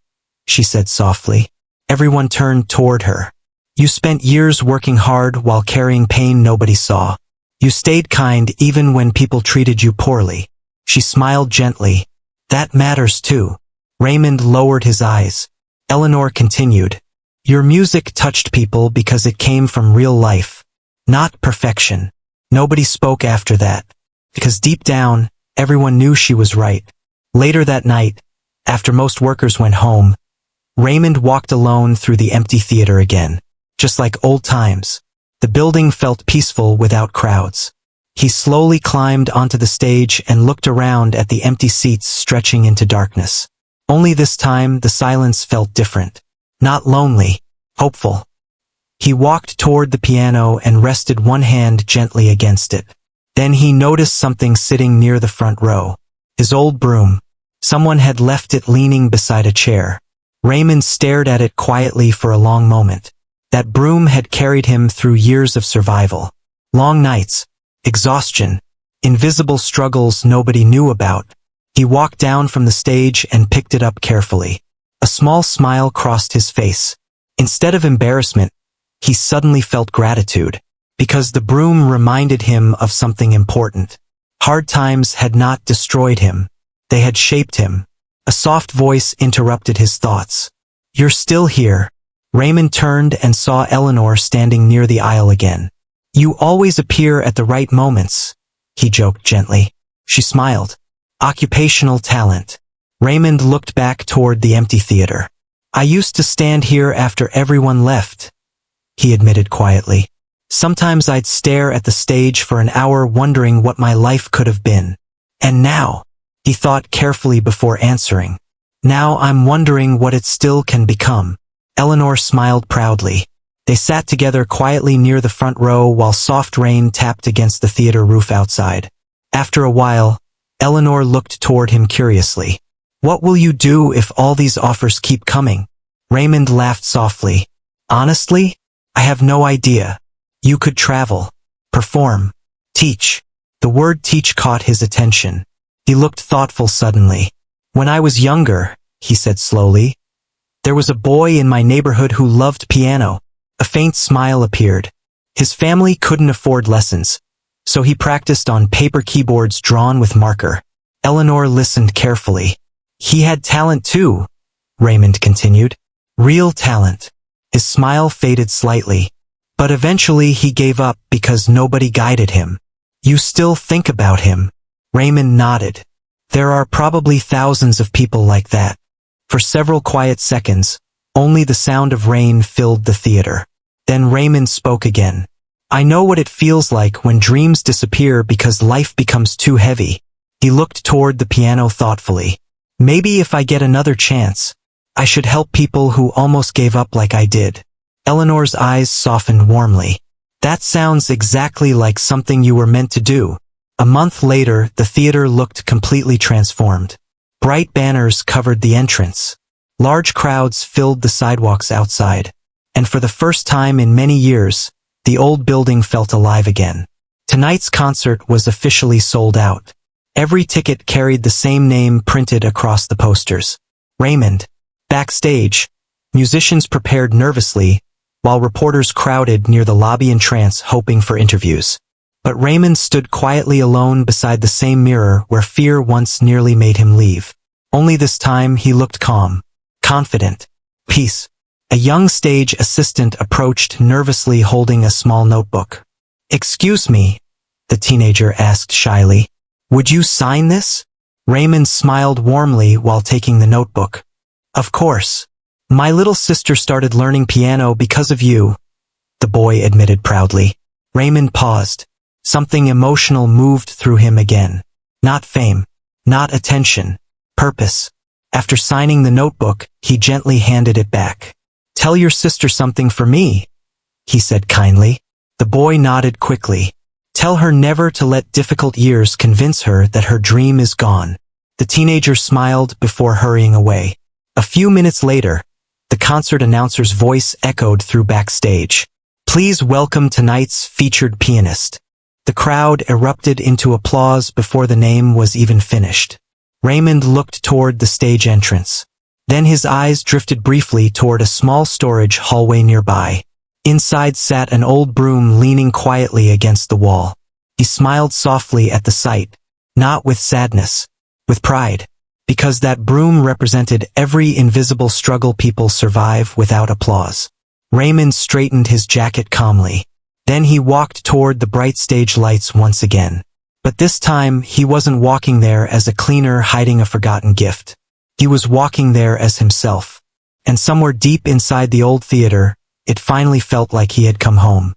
Speaker 1: she said softly. Everyone turned toward her. "You spent years working hard while carrying pain nobody saw. You stayed kind even when people treated you poorly." She smiled gently. "That matters too." Raymond lowered his eyes. Eleanor continued. "Your music touched people because it came from real life, not perfection." Nobody spoke after that. Because deep down, everyone knew she was right. Later that night, after most workers went home, Raymond walked alone through the empty theater again. Just like old times. The building felt peaceful without crowds. He slowly climbed onto the stage and looked around at the empty seats stretching into darkness. Only this time the silence felt different. Not lonely, hopeful. He walked toward the piano and rested one hand gently against it. Then he noticed something sitting near the front row. His old broom. Someone had left it leaning beside a chair. Raymond stared at it quietly for a long moment. That broom had carried him through years of survival. Long nights, exhaustion, invisible struggles nobody knew about. He walked down from the stage and picked it up carefully. A small smile crossed his face. Instead of embarrassment, he suddenly felt gratitude. Because the broom reminded him of something important. Hard times had not destroyed him. They had shaped him. A soft voice interrupted his thoughts. "You're still here." Raymond turned and saw Eleanor standing near the aisle again. "You always appear at the right moments," he joked gently. She smiled. "Occupational talent." Raymond looked back toward the empty theater. "I used to stand here after everyone left," he admitted quietly. Sometimes I'd stare at the stage for an hour wondering what my life could have been. And now, he thought carefully before answering. Now I'm wondering what it still can become. Eleanor smiled proudly. They sat together quietly near the front row while soft rain tapped against the theater roof outside. After a while, Eleanor looked toward him curiously. What will you do if all these offers keep coming? Raymond laughed softly. Honestly, I have no idea. You could travel, perform, teach. The word teach caught his attention. He looked thoughtful suddenly. When I was younger, he said slowly, there was a boy in my neighborhood who loved piano. A faint smile appeared. His family couldn't afford lessons, so he practiced on paper keyboards drawn with marker. Eleanor listened carefully. He had talent too, Raymond continued. Real talent. His smile faded slightly. But eventually he gave up because nobody guided him. You still think about him? Raymond nodded. There are probably thousands of people like that. For several quiet seconds, only the sound of rain filled the theater. Then Raymond spoke again. I know what it feels like when dreams disappear because life becomes too heavy. He looked toward the piano thoughtfully. Maybe if I get another chance, I should help people who almost gave up like I did. Eleanor's eyes softened warmly. That sounds exactly like something you were meant to do. A month later, the theater looked completely transformed. Bright banners covered the entrance. Large crowds filled the sidewalks outside. And for the first time in many years, the old building felt alive again. Tonight's concert was officially sold out. Every ticket carried the same name printed across the posters. Raymond. Backstage, musicians prepared nervously, while reporters crowded near the lobby in trance hoping for interviews. But Raymond stood quietly alone beside the same mirror where fear once nearly made him leave. Only this time he looked calm, confident. Peace. A young stage assistant approached nervously holding a small notebook. Excuse me, the teenager asked shyly. Would you sign this? Raymond smiled warmly while taking the notebook. Of course. My little sister started learning piano because of you, the boy admitted proudly. Raymond paused. Something emotional moved through him again. Not fame, not attention, purpose. After signing the notebook, he gently handed it back. Tell your sister something for me, he said kindly. The boy nodded quickly. Tell her never to let difficult years convince her that her dream is gone. The teenager smiled before hurrying away. A few minutes later, the concert announcer's voice echoed through backstage. Please welcome tonight's featured pianist. The crowd erupted into applause before the name was even finished. Raymond looked toward the stage entrance. Then his eyes drifted briefly toward a small storage hallway nearby. Inside sat an old broom leaning quietly against the wall. He smiled softly at the sight, not with sadness, with pride. Because that broom represented every invisible struggle people survive without applause. Raymond straightened his jacket calmly. Then he walked toward the bright stage lights once again. But this time, he wasn't walking there as a cleaner hiding a forgotten gift. He was walking there as himself. And somewhere deep inside the old theater, it finally felt like he had come home.